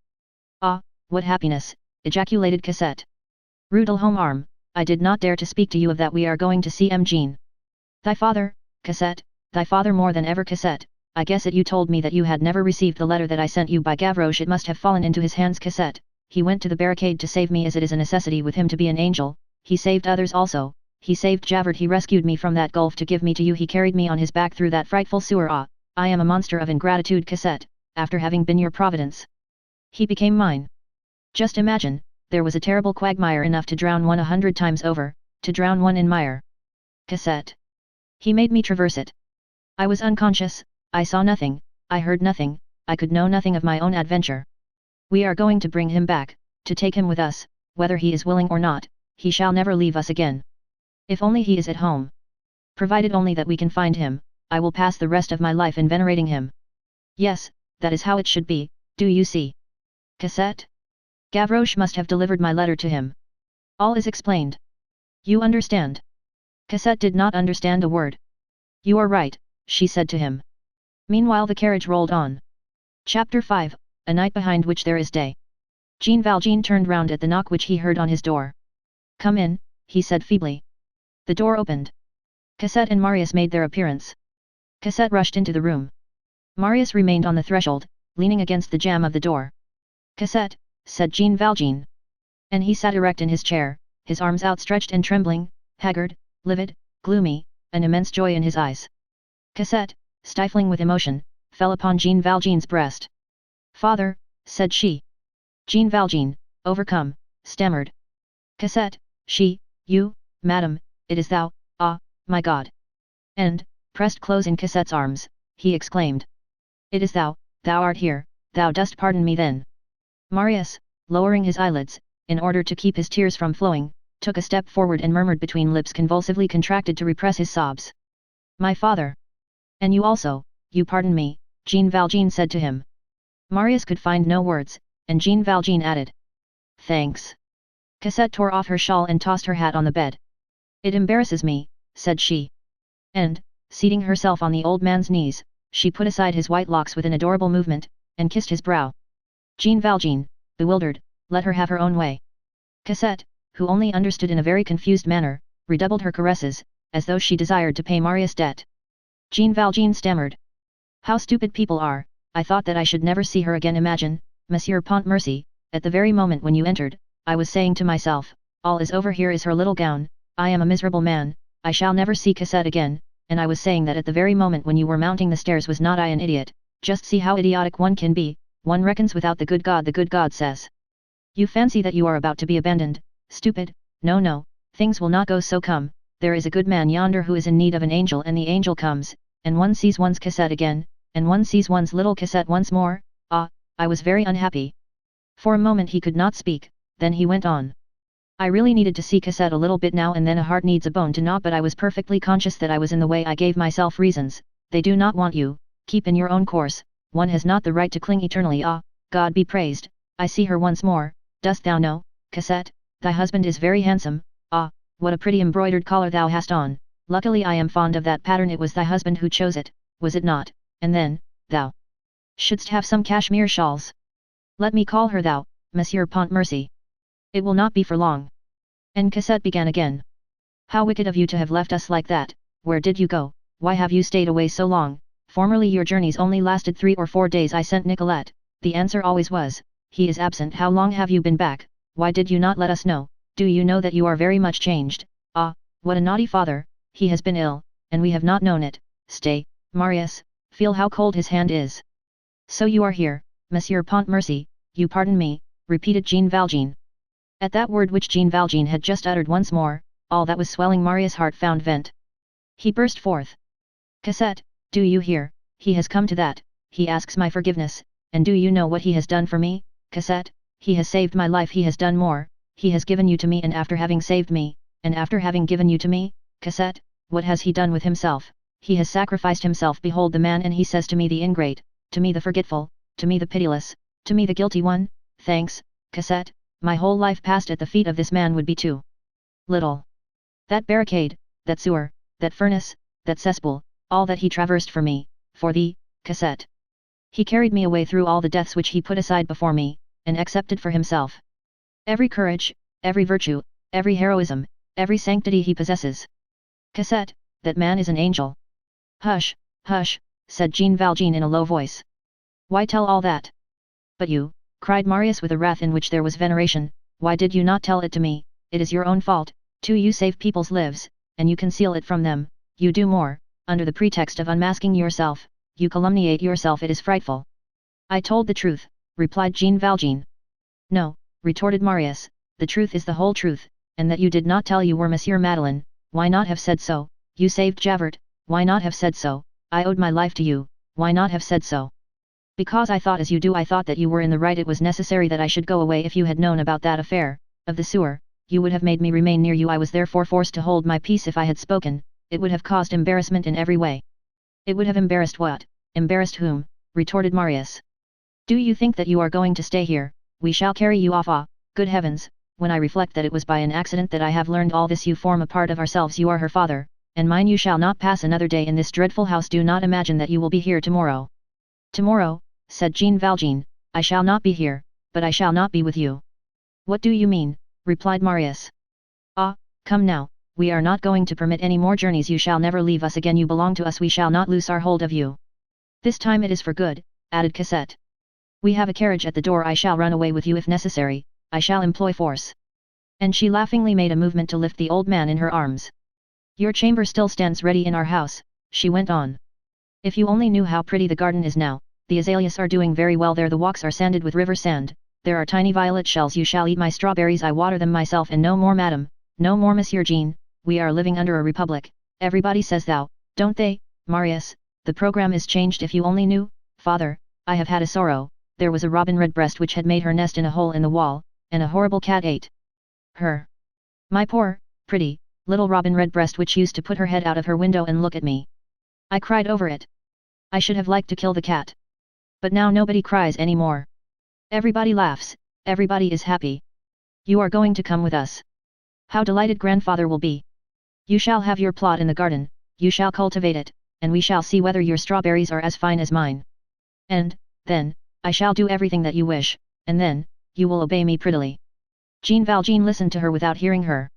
Speaker 1: Ah, what happiness, ejaculated Cosette. Rue de l'Homme, I did not dare to speak to you of that. We are going to see M. Jean. Thy father, Cosette, thy father more than ever. Cosette, I guess it. You told me that you had never received the letter that I sent you by Gavroche. It must have fallen into his hands. Cosette, he went to the barricade to save me, as it is a necessity with him to be an angel. He saved others also. He saved Javert. He rescued me from that gulf to give me to you. He carried me on his back through that frightful sewer. Ah, I am a monster of ingratitude. Cosette, after having been your providence, he became mine. Just imagine, there was a terrible quagmire enough to drown one 100 times over, to drown one in mire. Cosette. He made me traverse it. I was unconscious, I saw nothing, I heard nothing, I could know nothing of my own adventure. We are going to bring him back, to take him with us, whether he is willing or not, he shall never leave us again. If only he is at home. Provided only that we can find him, I will pass the rest of my life in venerating him. Yes, that is how it should be, do you see? Cosette? Gavroche must have delivered my letter to him. All is explained. You understand? Cosette did not understand a word. You are right, she said to him. Meanwhile the carriage rolled on. Chapter 5, A Night Behind Which There Is Day. Jean Valjean turned round at the knock which he heard on his door. Come in, he said feebly. The door opened. Cosette and Marius made their appearance. Cosette rushed into the room. Marius remained on the threshold, leaning against the jamb of the door. Cosette, said Jean Valjean. And he sat erect in his chair, his arms outstretched and trembling, haggard, livid, gloomy, an immense joy in his eyes. Cosette, stifling with emotion, fell upon Jean Valjean's breast. Father, said she. Jean Valjean, overcome, stammered. Cassette, you, madam, it is thou, ah, my God. And, pressed close in Cassette's arms, he exclaimed. It is thou art here, thou dost pardon me then. Marius, lowering his eyelids, in order to keep his tears from flowing, took a step forward and murmured between lips convulsively contracted to repress his sobs. My father. And you also, you pardon me, Jean Valjean said to him. Marius could find no words, and Jean Valjean added. Thanks. Cassette tore off her shawl and tossed her hat on the bed. It embarrasses me, said she. And, seating herself on the old man's knees, she put aside his white locks with an adorable movement, and kissed his brow. Jean Valjean, bewildered, let her have her own way. Cassette, who only understood in a very confused manner, redoubled her caresses, as though she desired to pay Marius' debt. Jean Valjean stammered. How stupid people are, I thought that I should never see her again. Imagine, Monsieur Pontmercy, at the very moment when you entered, I was saying to myself, all is over, here is her little gown, I am a miserable man, I shall never see Cassette again, and I was saying that at the very moment when you were mounting the stairs, was not I an idiot? Just see how idiotic one can be, one reckons without the good God says. You fancy that you are about to be abandoned, stupid, no, things will not go so. Come, there is a good man yonder who is in need of an angel, and the angel comes, and one sees one's Cassette again, and one sees one's little Cassette once more. Ah, I was very unhappy. For a moment he could not speak, then he went on. I really needed to see Cassette a little bit now and then, a heart needs a bone to gnaw, but I was perfectly conscious that I was in the way. I gave myself reasons. They do not want you, keep in your own course, one has not the right to cling eternally. Ah, God be praised, I see her once more. Dost thou know, Cassette, thy husband is very handsome. Ah, what a pretty embroidered collar thou hast on, luckily I am fond of that pattern. It was thy husband who chose it, was it not? And then, thou shouldst have some cashmere shawls. Let me call her thou, Monsieur Pontmercy. It will not be for long. And Cassette began again. How wicked of you to have left us like that. Where did you go? Why have you stayed away so long? Formerly your journeys only lasted 3 or 4 days. I sent Nicolette. The answer always was, he is absent. How long have you been back? Why did you not let us know? Do you know that you are very much changed? Ah, what a naughty father, he has been ill, and we have not known it. Stay, Marius, feel how cold his hand is. So you are here, Monsieur Pontmercy, you pardon me, repeated Jean Valjean. At that word which Jean Valjean had just uttered once more, all that was swelling Marius' heart found vent. He burst forth. Cassette, do you hear, he has come to that, he asks my forgiveness, and do you know what he has done for me, Cassette? He has saved my life. He has done more, he has given you to me, and after having saved me, and after having given you to me, Cassette, what has he done with himself? He has sacrificed himself. Behold the man, and he says to me the ingrate, to me the forgetful, to me the pitiless, to me the guilty one. Thanks, Cassette, my whole life passed at the feet of this man would be too little. That barricade, that sewer, that furnace, that cesspool, all that he traversed for me, for thee, Cassette. He carried me away through all the deaths which he put aside before me, and accepted for himself. Every courage, every virtue, every heroism, every sanctity he possesses. Cassette, that man is an angel. Hush, hush, said Jean Valjean in a low voice. Why tell all that? But you, cried Marius with a wrath in which there was veneration, why did you not tell it to me? It is your own fault, too. You save people's lives, and you conceal it from them. You do more, under the pretext of unmasking yourself, you calumniate yourself. It is frightful. I told the truth, replied Jean Valjean. No, retorted Marius, the truth is the whole truth, and that you did not tell you were Monsieur Madeleine. Why not have said so? You saved Javert, why not have said so? I owed my life to you, why not have said so? Because I thought as you do. I thought that you were in the right. It was necessary that I should go away. If you had known about that affair, of the sewer, you would have made me remain near you. I was therefore forced to hold my peace. If I had spoken, it would have caused embarrassment in every way. It would have embarrassed what? Embarrassed whom? Retorted Marius. Do you think that you are going to stay here? We shall carry you off. Ah, good heavens, when I reflect that it was by an accident that I have learned all this. You form a part of ourselves. You are her father, and mine. You shall not pass another day in this dreadful house. Do not imagine that you will be here tomorrow. Tomorrow, said Jean Valjean, I shall not be here, but I shall not be with you. What do you mean? Replied Marius. Ah, come now, we are not going to permit any more journeys. You shall never leave us again. You belong to us. We shall not loose our hold of you. This time it is for good, added Cassette. We have a carriage at the door. I shall run away with you if necessary, I shall employ force. And she laughingly made a movement to lift the old man in her arms. Your chamber still stands ready in our house, she went on. If you only knew how pretty the garden is now, the azaleas are doing very well there, the walks are sanded with river sand, there are tiny violet shells, you shall eat my strawberries, I water them myself, and no more madam, no more Monsieur Jean, we are living under a republic, everybody says thou, don't they, Marius, the program is changed, if you only knew, father, I have had a sorrow, there was a robin redbreast which had made her nest in a hole in the wall, and a horrible cat ate her. My poor, pretty, little robin redbreast which used to put her head out of her window and look at me. I cried over it. I should have liked to kill the cat. But now nobody cries any more. Everybody laughs, everybody is happy. You are going to come with us. How delighted grandfather will be. You shall have your plot in the garden, you shall cultivate it, and we shall see whether your strawberries are as fine as mine. And, then, I shall do everything that you wish, and then, you will obey me prettily. Jean Valjean listened to her without hearing her.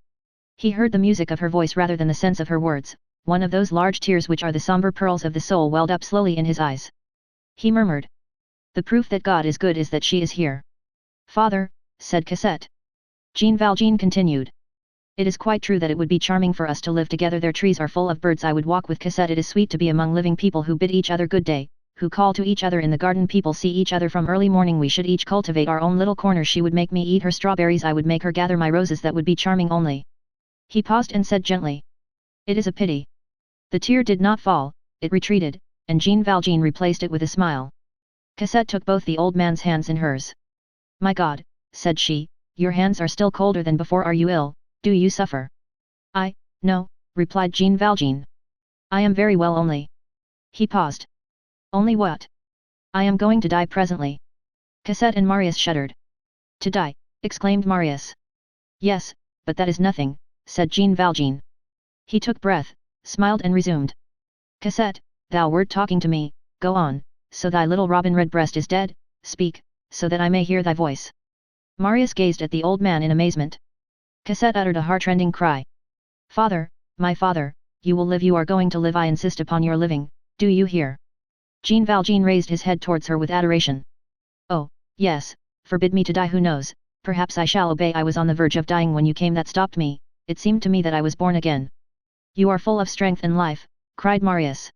Speaker 1: He heard the music of her voice rather than the sense of her words, one of those large tears which are the somber pearls of the soul welled up slowly in his eyes. He murmured. The proof that God is good is that she is here. Father, said Cosette. Jean Valjean continued. It is quite true that it would be charming for us to live together, their trees are full of birds, I would walk with Cosette, it is sweet to be among living people who bid each other good day, who call to each other in the garden, people see each other from early morning, we should each cultivate our own little corner, she would make me eat her strawberries, I would make her gather my roses, that would be charming only. He paused and said gently. It is a pity. The tear did not fall, it retreated, and Jean Valjean replaced it with a smile. Cosette took both the old man's hands in hers. My God, said she, your hands are still colder than before, are you ill, do you suffer? No, replied Jean Valjean. I am very well only. He paused. Only what? I am going to die presently. Cosette and Marius shuddered. To die, exclaimed Marius. Yes, but that is nothing, said Jean Valjean. He took breath, smiled and resumed. Cosette, thou wert talking to me, go on, so thy little robin redbreast is dead, speak, so that I may hear thy voice. Marius gazed at the old man in amazement. Cosette uttered a heart-rending cry. Father, my father, you will live, you are going to live, I insist upon your living, do you hear? Jean Valjean raised his head towards her with adoration. Oh, yes, forbid me to die, who knows, perhaps I shall obey, I was on the verge of dying when you came, that stopped me, it seemed to me that I was born again. You are full of strength and life, cried Marius.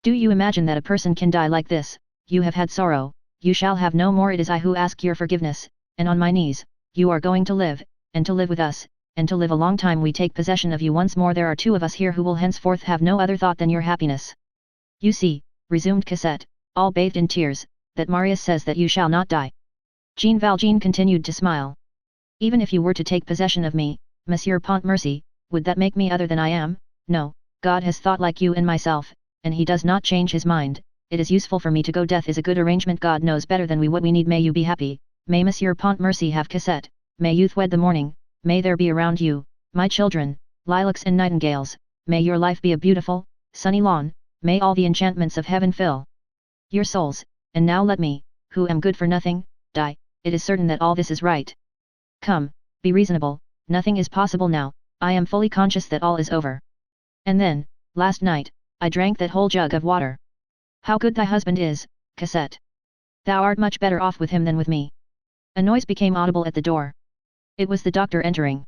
Speaker 1: Do you imagine that a person can die like this? You have had sorrow, you shall have no more, it is I who ask your forgiveness, and on my knees, you are going to live, and to live with us, and to live a long time, we take possession of you once more, there are two of us here who will henceforth have no other thought than your happiness. You see, resumed Cosette, all bathed in tears, that Marius says that you shall not die. Jean Valjean continued to smile. Even if you were to take possession of me, Monsieur Pontmercy, would that make me other than I am? No, God has thought like you and myself, and he does not change his mind, it is useful for me to go, death is a good arrangement, God knows better than we what we need, may you be happy, may Monsieur Pontmercy have Cosette, may youth wed the morning, may there be around you, my children, lilacs and nightingales, may your life be a beautiful, sunny lawn, may all the enchantments of heaven fill your souls, and now let me, who am good for nothing, die, it is certain that all this is right. Come, be reasonable, nothing is possible now, I am fully conscious that all is over. And then, last night, I drank that whole jug of water. How good thy husband is, Cosette. Thou art much better off with him than with me. A noise became audible at the door. It was the doctor entering.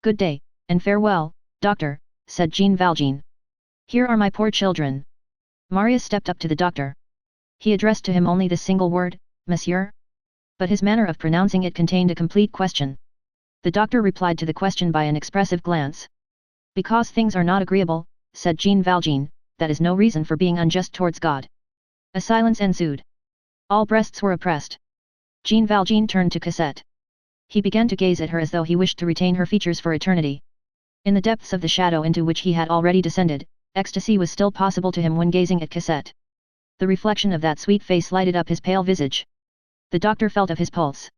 Speaker 1: Good day, and farewell, doctor, said Jean Valjean. Here are my poor children. Marius stepped up to the doctor. He addressed to him only this single word, monsieur? But his manner of pronouncing it contained a complete question. The doctor replied to the question by an expressive glance. Because things are not agreeable, said Jean Valjean, that is no reason for being unjust towards God. A silence ensued. All breasts were oppressed. Jean Valjean turned to Cosette. He began to gaze at her as though he wished to retain her features for eternity. In the depths of the shadow into which he had already descended, ecstasy was still possible to him when gazing at Cosette. The reflection of that sweet face lighted up his pale visage. The doctor felt of his pulse.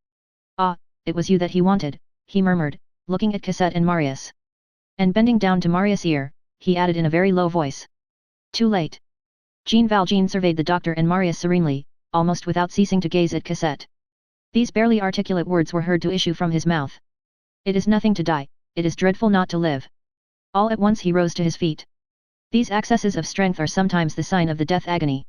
Speaker 1: Ah, it was you that he wanted, he murmured, looking at Cosette and Marius. And bending down to Marius' ear, he added in a very low voice. Too late. Jean Valjean surveyed the doctor and Marius serenely, almost without ceasing to gaze at Cosette. These barely articulate words were heard to issue from his mouth. It is nothing to die, it is dreadful not to live. All at once he rose to his feet. These accesses of strength are sometimes the sign of the death agony.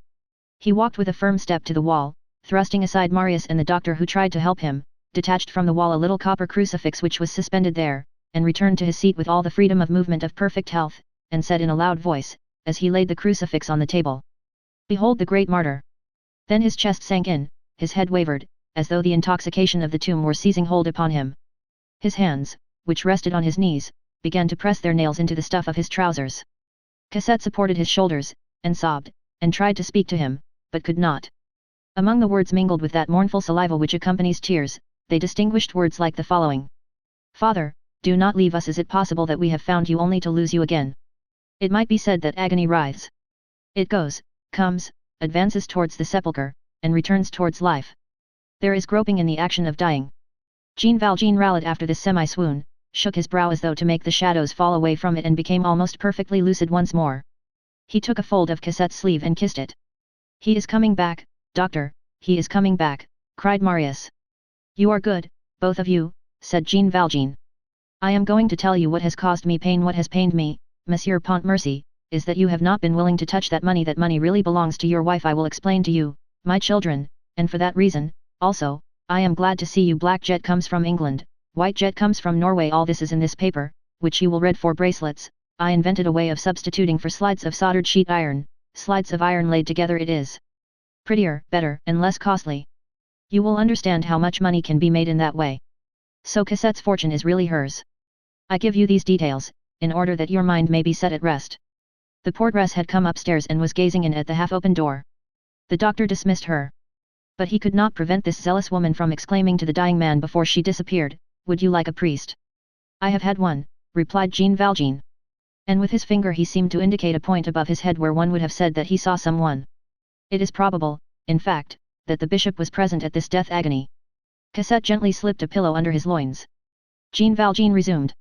Speaker 1: He walked with a firm step to the wall, thrusting aside Marius and the doctor who tried to help him, detached from the wall a little copper crucifix which was suspended there, and returned to his seat with all the freedom of movement of perfect health, and said in a loud voice, as he laid the crucifix on the table. Behold the great martyr! Then his chest sank in, his head wavered, as though the intoxication of the tomb were seizing hold upon him. His hands, which rested on his knees, began to press their nails into the stuff of his trousers. Cassette supported his shoulders, and sobbed, and tried to speak to him, but could not. Among the words mingled with that mournful saliva which accompanies tears, they distinguished words like the following. Father, do not leave us. Is it possible that we have found you only to lose you again? It might be said that agony writhes. It goes, comes, advances towards the sepulchre, and returns towards life. There is groping in the action of dying. Jean Valjean rallied after this semi-swoon, shook his brow as though to make the shadows fall away from it and became almost perfectly lucid once more. He took a fold of Cassette's sleeve and kissed it. He is coming back, doctor, he is coming back, cried Marius. You are good, both of you, said Jean Valjean. I am going to tell you what has caused me pain. What has pained me, Monsieur Pontmercy, is that you have not been willing to touch that money. That money really belongs to your wife. I will explain to you, my children, and for that reason, also, I am glad to see you. Black jet comes from England, white jet comes from Norway. All this is in this paper, which you will read. For bracelets, I invented a way of substituting for slides of soldered sheet iron, slides of iron laid together. It is prettier, better, and less costly. You will understand how much money can be made in that way. So Cassette's fortune is really hers. I give you these details, in order that your mind may be set at rest. The portress had come upstairs and was gazing in at the half-open door. The doctor dismissed her. But he could not prevent this zealous woman from exclaiming to the dying man before she disappeared, would you like a priest? I have had one, replied Jean Valjean. And with his finger he seemed to indicate a point above his head where one would have said that he saw someone. It is probable, in fact, that the bishop was present at this death agony. Cassette gently slipped a pillow under his loins. Jean Valjean resumed.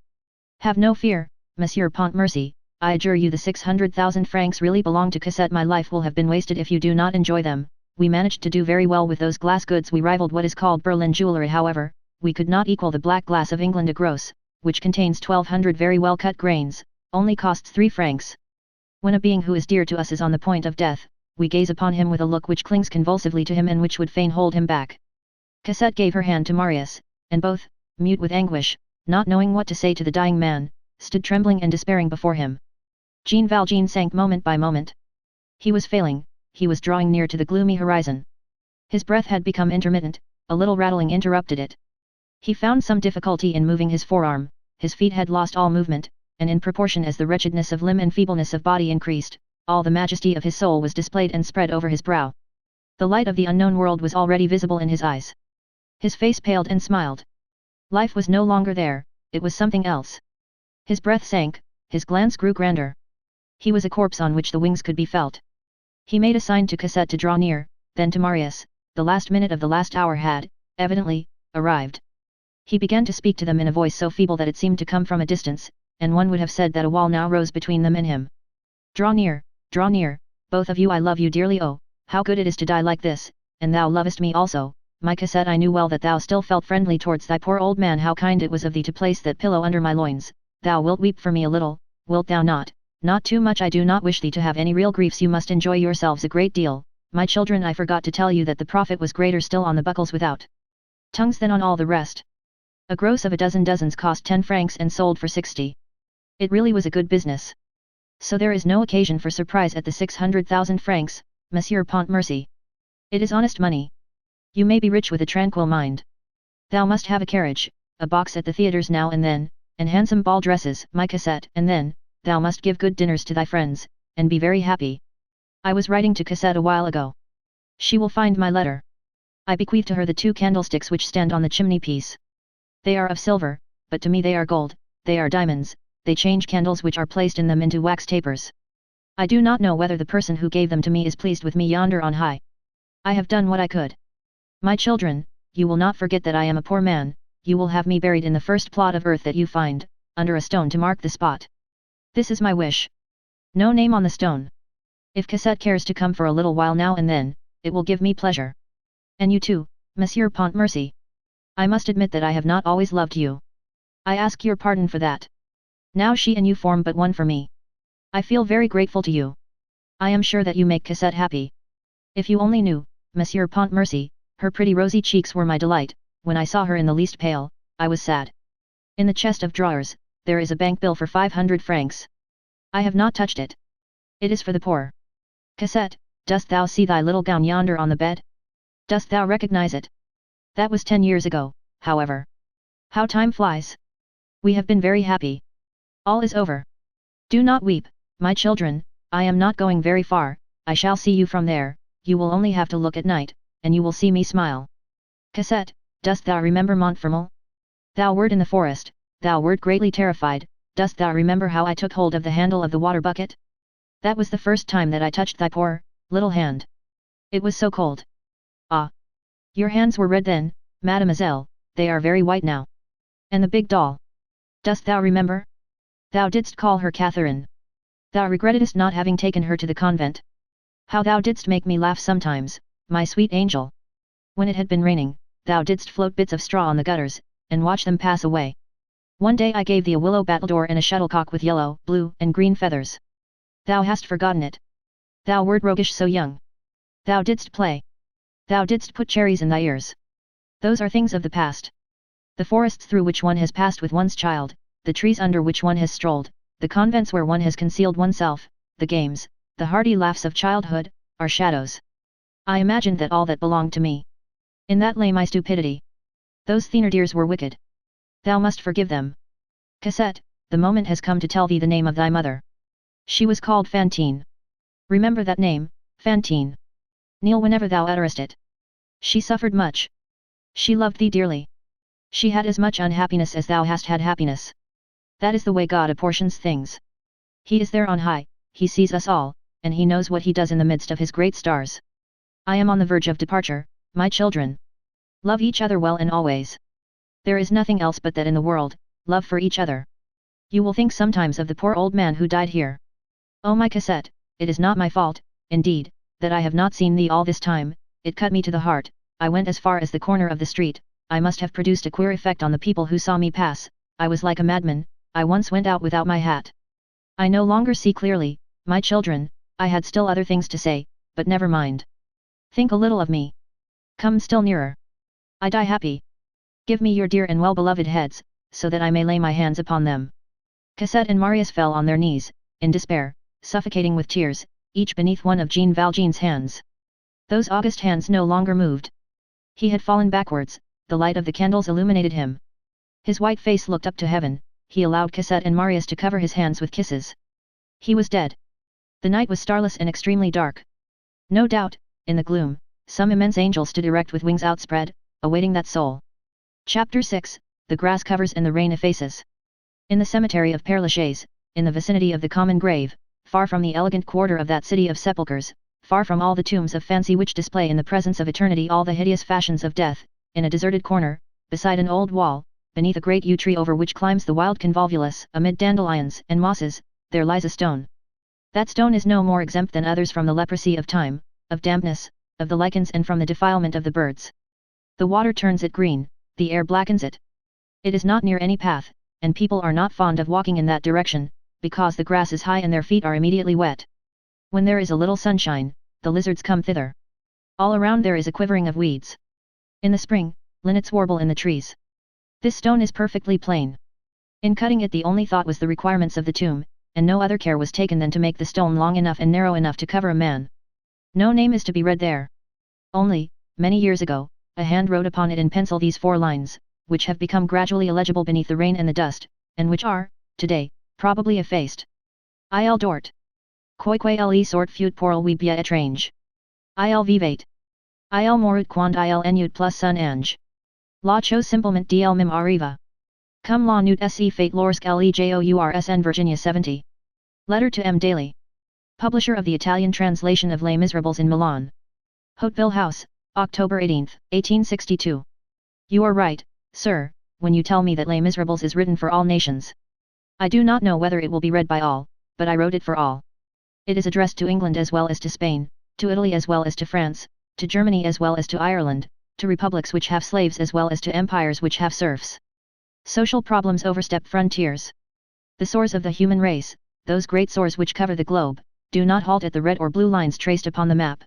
Speaker 1: Have no fear, Monsieur Pontmercy, I adjure you the 600,000 francs really belong to Cassette. My life will have been wasted if you do not enjoy them. We managed to do very well with those glass goods. We rivaled what is called Berlin jewellery. However, we could not equal the black glass of England. A gross, which contains 1200 very well cut grains, only costs 3 francs. When a being who is dear to us is on the point of death, we gaze upon him with a look which clings convulsively to him and which would fain hold him back. Cassette gave her hand to Marius, and both, mute with anguish, not knowing what to say to the dying man, stood trembling and despairing before him. Jean Valjean sank moment by moment. He was failing, he was drawing near to the gloomy horizon. His breath had become intermittent, a little rattling interrupted it. He found some difficulty in moving his forearm, his feet had lost all movement, and in proportion as the wretchedness of limb and feebleness of body increased, all the majesty of his soul was displayed and spread over his brow. The light of the unknown world was already visible in his eyes. His face paled and smiled. Life was no longer there, it was something else. His breath sank, his glance grew grander. He was a corpse on which the wings could be felt. He made a sign to Cassette to draw near, then to Marius. The last minute of the last hour had, evidently, arrived. He began to speak to them in a voice so feeble that it seemed to come from a distance, and one would have said that a wall now rose between them and him. Draw near, both of you. I love you dearly. Oh, how good it is to die like this, and thou lovest me also, my Cassette. I knew well that thou still felt friendly towards thy poor old man. How kind it was of thee to place that pillow under my loins. Thou wilt weep for me a little, wilt thou not? Not too much. I do not wish thee to have any real griefs. You must enjoy yourselves a great deal, my children. I forgot to tell you that the profit was greater still on the buckles without tongues than on all the rest. A gross of a dozen dozens cost 10 francs and sold for 60. It really was a good business. So there is no occasion for surprise at the 600,000 francs, Monsieur Pontmercy. It is honest money. You may be rich with a tranquil mind. Thou must have a carriage, a box at the theatres now and then, and handsome ball dresses, my Cassette, and then, thou must give good dinners to thy friends, and be very happy. I was writing to Cassette a while ago. She will find my letter. I bequeath to her the 2 candlesticks which stand on the chimney-piece. They are of silver, but to me they are gold, they are diamonds, they change candles which are placed in them into wax tapers. I do not know whether the person who gave them to me is pleased with me yonder on high. I have done what I could. My children, you will not forget that I am a poor man, you will have me buried in the first plot of earth that you find, under a stone to mark the spot. This is my wish. No name on the stone. If Cassette cares to come for a little while now and then, it will give me pleasure. And you too, Monsieur Pontmercy. I must admit that I have not always loved you. I ask your pardon for that. Now she and you form but one for me. I feel very grateful to you. I am sure that you make Cassette happy. If you only knew, Monsieur Pontmercy, her pretty rosy cheeks were my delight. When I saw her in the least pale, I was sad. In the chest of drawers, there is a bank bill for 500 francs. I have not touched it. It is for the poor. Cassette, dost thou see thy little gown yonder on the bed? Dost thou recognize it? That was 10 years ago, however. How time flies! We have been very happy. All is over. Do not weep, my children, I am not going very far, I shall see you from there, you will only have to look at night, and you will see me smile. Cassette, dost thou remember Montfermeil? Thou wert in the forest, thou wert greatly terrified, dost thou remember how I took hold of the handle of the water bucket? That was the first time that I touched thy poor, little hand. It was so cold. Ah! Your hands were red then, mademoiselle, they are very white now. And the big doll? Dost thou remember? Thou didst call her Catherine. Thou regrettedst not having taken her to the convent. How thou didst make me laugh sometimes, my sweet angel. When it had been raining, thou didst float bits of straw on the gutters, and watch them pass away. One day I gave thee a willow battledore and a shuttlecock with yellow, blue, and green feathers. Thou hast forgotten it. Thou wert roguish so young. Thou didst play. Thou didst put cherries in thy ears. Those are things of the past. The forests through which one has passed with one's child, the trees under which one has strolled, the convents where one has concealed oneself, the games, the hearty laughs of childhood, are shadows. I imagined that all that belonged to me. In that lay my stupidity. Those Thénardiers were wicked. Thou must forgive them. Cassette, the moment has come to tell thee the name of thy mother. She was called Fantine. Remember that name, Fantine. Kneel whenever thou utterest it. She suffered much. She loved thee dearly. She had as much unhappiness as thou hast had happiness. That is the way God apportions things. He is there on high, he sees us all, and he knows what he does in the midst of his great stars. I am on the verge of departure, my children. Love each other well and always. There is nothing else but that in the world, love for each other. You will think sometimes of the poor old man who died here. Oh my Cassette, it is not my fault, indeed, that I have not seen thee all this time, it cut me to the heart, I went as far as the corner of the street, I must have produced a queer effect on the people who saw me pass, I was like a madman, I once went out without my hat. I no longer see clearly, my children, I had still other things to say, but never mind. Think a little of me. Come still nearer. I die happy. Give me your dear and well-beloved heads, so that I may lay my hands upon them. Cassette and Marius fell on their knees, in despair, suffocating with tears, each beneath one of Jean Valjean's hands. Those august hands no longer moved. He had fallen backwards, the light of the candles illuminated him. His white face looked up to heaven, he allowed Cassette and Marius to cover his hands with kisses. He was dead. The night was starless and extremely dark. No doubt, in the gloom, some immense angel stood erect with wings outspread, awaiting that soul. Chapter 6, The Grass Covers and the Rain Effaces. In the cemetery of Père Lachaise, in the vicinity of the common grave, far from the elegant quarter of that city of sepulchres, far from all the tombs of fancy which display in the presence of eternity all the hideous fashions of death, in a deserted corner, beside an old wall, beneath a great yew tree over which climbs the wild convolvulus, amid dandelions and mosses, there lies a stone. That stone is no more exempt than others from the leprosy of time, of dampness, of the lichens and from the defilement of the birds. The water turns it green, the air blackens it. It is not near any path, and people are not fond of walking in that direction, because the grass is high and their feet are immediately wet. When there is a little sunshine, the lizards come thither. All around there is a quivering of weeds. In the spring, linnets warble in the trees. This stone is perfectly plain. In cutting it the only thought was the requirements of the tomb, and no other care was taken than to make the stone long enough and narrow enough to cover a man. No name is to be read there. Only, many years ago, a hand wrote upon it in pencil these 4 lines, which have become gradually illegible beneath the rain and the dust, and which are, today, probably effaced. Il dort. Quoique le sort fut pour lui bien étrange. Il vivait. Il mourut quand il enude plus son ange. La chose simplement d'il mim arriva. Comme la nuit se fait lorsque lejours en Virginia 70. Letter to M. Daly. Publisher of the Italian translation of Les Misérables in Milan. Hauteville House, October 18, 1862. You are right, sir, when you tell me that Les Misérables is written for all nations. I do not know whether it will be read by all, but I wrote it for all. It is addressed to England as well as to Spain, to Italy as well as to France, to Germany as well as to Ireland, to republics which have slaves as well as to empires which have serfs. Social problems overstep frontiers. The sores of the human race, those great sores which cover the globe, do not halt at the red or blue lines traced upon the map.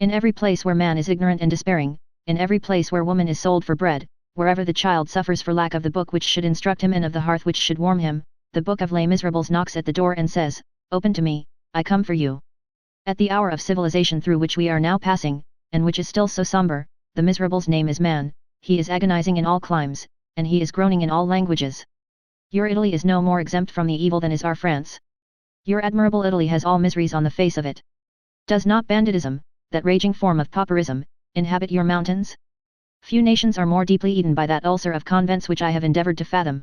Speaker 1: In every place where man is ignorant and despairing, in every place where woman is sold for bread, wherever the child suffers for lack of the book which should instruct him and of the hearth which should warm him, the book of Les Misérables knocks at the door and says, "Open to me, I come for you." At the hour of civilization through which we are now passing, and which is still so somber, the miserable's name is man, he is agonizing in all climes, and he is groaning in all languages. Your Italy is no more exempt from the evil than is our France. Your admirable Italy has all miseries on the face of it. Does not banditism, that raging form of pauperism, inhabit your mountains? Few nations are more deeply eaten by that ulcer of convents which I have endeavoured to fathom.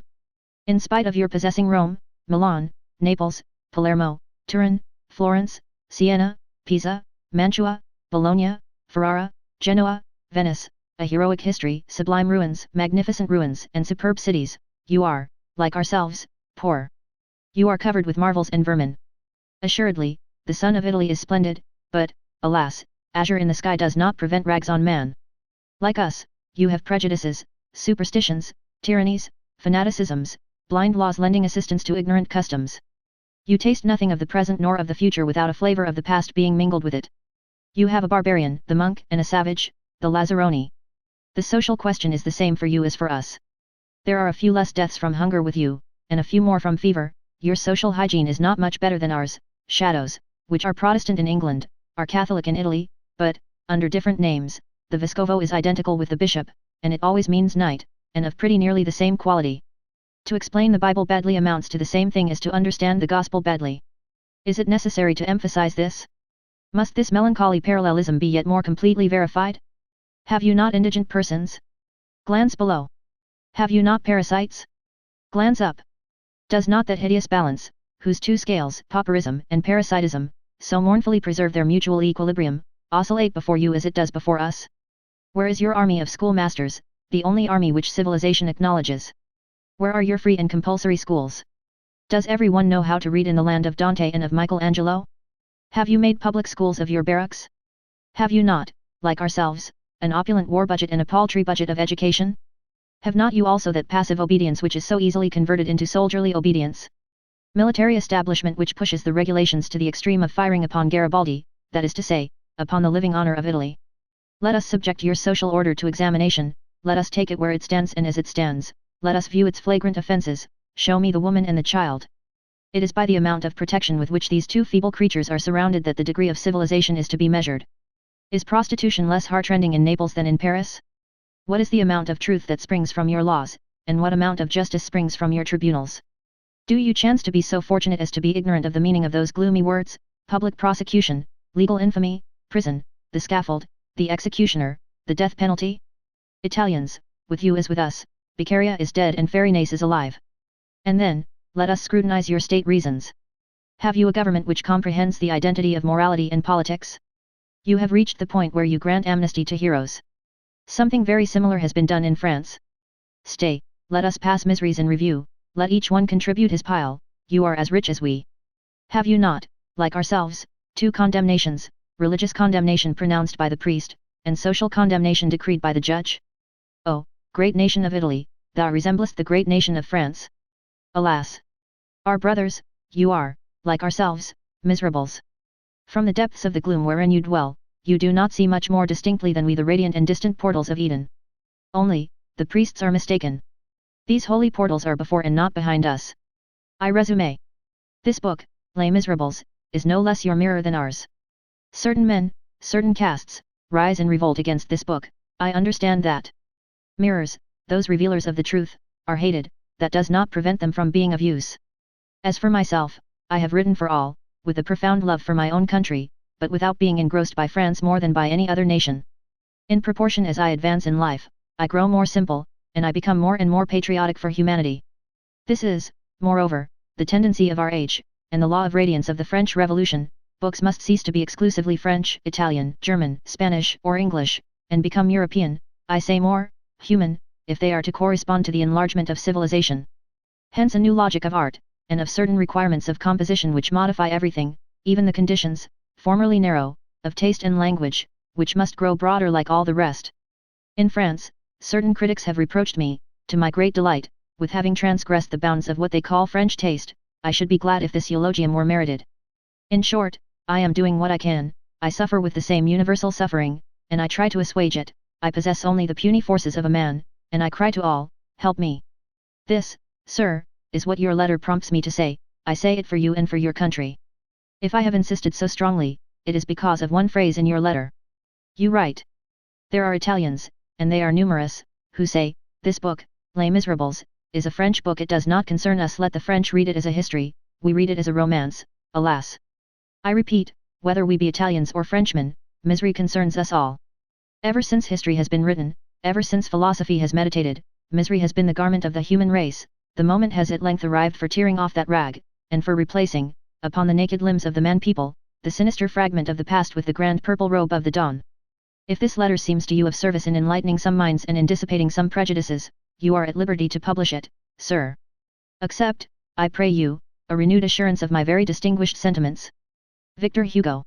Speaker 1: In spite of your possessing Rome, Milan, Naples, Palermo, Turin, Florence, Siena, Pisa, Mantua, Bologna, Ferrara, Genoa, Venice, a heroic history, sublime ruins, magnificent ruins, and superb cities, you are, like ourselves, poor. You are covered with marvels and vermin. Assuredly, the sun of Italy is splendid, but, alas, azure in the sky does not prevent rags on man. Like us, you have prejudices, superstitions, tyrannies, fanaticisms, blind laws lending assistance to ignorant customs. You taste nothing of the present nor of the future without a flavor of the past being mingled with it. You have a barbarian, the monk, and a savage, the Lazzaroni. The social question is the same for you as for us. There are a few less deaths from hunger with you, and a few more from fever. Your social hygiene is not much better than ours. Shadows, which are Protestant in England, are Catholic in Italy, but, under different names, the Vescovo is identical with the bishop, and it always means knight, and of pretty nearly the same quality. To explain the Bible badly amounts to the same thing as to understand the Gospel badly. Is it necessary to emphasize this? Must this melancholy parallelism be yet more completely verified? Have you not indigent persons? Glance below. Have you not parasites? Glance up. Does not that hideous balance, whose two scales, pauperism and parasitism, so mournfully preserve their mutual equilibrium, oscillate before you as it does before us? Where is your army of schoolmasters, the only army which civilization acknowledges? Where are your free and compulsory schools? Does everyone know how to read in the land of Dante and of Michelangelo? Have you made public schools of your barracks? Have you not, like ourselves, an opulent war budget and a paltry budget of education? Have not you also that passive obedience which is so easily converted into soldierly obedience? Military establishment which pushes the regulations to the extreme of firing upon Garibaldi, that is to say, upon the living honour of Italy. Let us subject your social order to examination, let us take it where it stands and as it stands, let us view its flagrant offences, show me the woman and the child. It is by the amount of protection with which these two feeble creatures are surrounded that the degree of civilization is to be measured. Is prostitution less heartrending in Naples than in Paris? What is the amount of truth that springs from your laws, and what amount of justice springs from your tribunals? Do you chance to be so fortunate as to be ignorant of the meaning of those gloomy words, public prosecution, legal infamy, prison, the scaffold, the executioner, the death penalty? Italians, with you as with us, Beccaria is dead and Farinace is alive. And then, let us scrutinize your state reasons. Have you a government which comprehends the identity of morality and politics? You have reached the point where you grant amnesty to heroes. Something very similar has been done in France. Stay, let us pass miseries in review, let each one contribute his pile, you are as rich as we. Have you not, like ourselves, two condemnations, religious condemnation pronounced by the priest, and social condemnation decreed by the judge? Oh, great nation of Italy, thou resemblest the great nation of France. Alas! Our brothers, you are, like ourselves, miserables. From the depths of the gloom wherein you dwell, you do not see much more distinctly than we the radiant and distant portals of Eden. Only, the priests are mistaken. These holy portals are before and not behind us. I resume. This book, Les Miserables, is no less your mirror than ours. Certain men, certain castes, rise in revolt against this book, I understand that. Mirrors, those revealers of the truth, are hated, that does not prevent them from being of use. As for myself, I have written for all, with a profound love for my own country, but without being engrossed by France more than by any other nation. In proportion as I advance in life, I grow more simple, and I become more and more patriotic for humanity. This is, moreover, the tendency of our age, and the law of radiance of the French Revolution. Books must cease to be exclusively French, Italian, German, Spanish, or English, and become European, I say more, human, if they are to correspond to the enlargement of civilization. Hence a new logic of art, and of certain requirements of composition which modify everything, even the conditions, formerly narrow, of taste and language, which must grow broader like all the rest. In France, certain critics have reproached me, to my great delight, with having transgressed the bounds of what they call French taste. I should be glad if this eulogium were merited. In short, I am doing what I can, I suffer with the same universal suffering, and I try to assuage it. I possess only the puny forces of a man, and I cry to all, help me. This, sir, is what your letter prompts me to say. I say it for you and for your country. If I have insisted so strongly, it is because of one phrase in your letter. You write. There are Italians, and they are numerous, who say, this book, Les Misérables, is a French book. It does not concern us. Let the French read it as a history, we read it as a romance, alas. I repeat, whether we be Italians or Frenchmen, misery concerns us all. Ever since history has been written, ever since philosophy has meditated, misery has been the garment of the human race. The moment has at length arrived for tearing off that rag, and for replacing, upon the naked limbs of the man-people, the sinister fragment of the past with the grand purple robe of the dawn. If this letter seems to you of service in enlightening some minds and in dissipating some prejudices, you are at liberty to publish it, sir. Accept, I pray you, a renewed assurance of my very distinguished sentiments. Victor Hugo.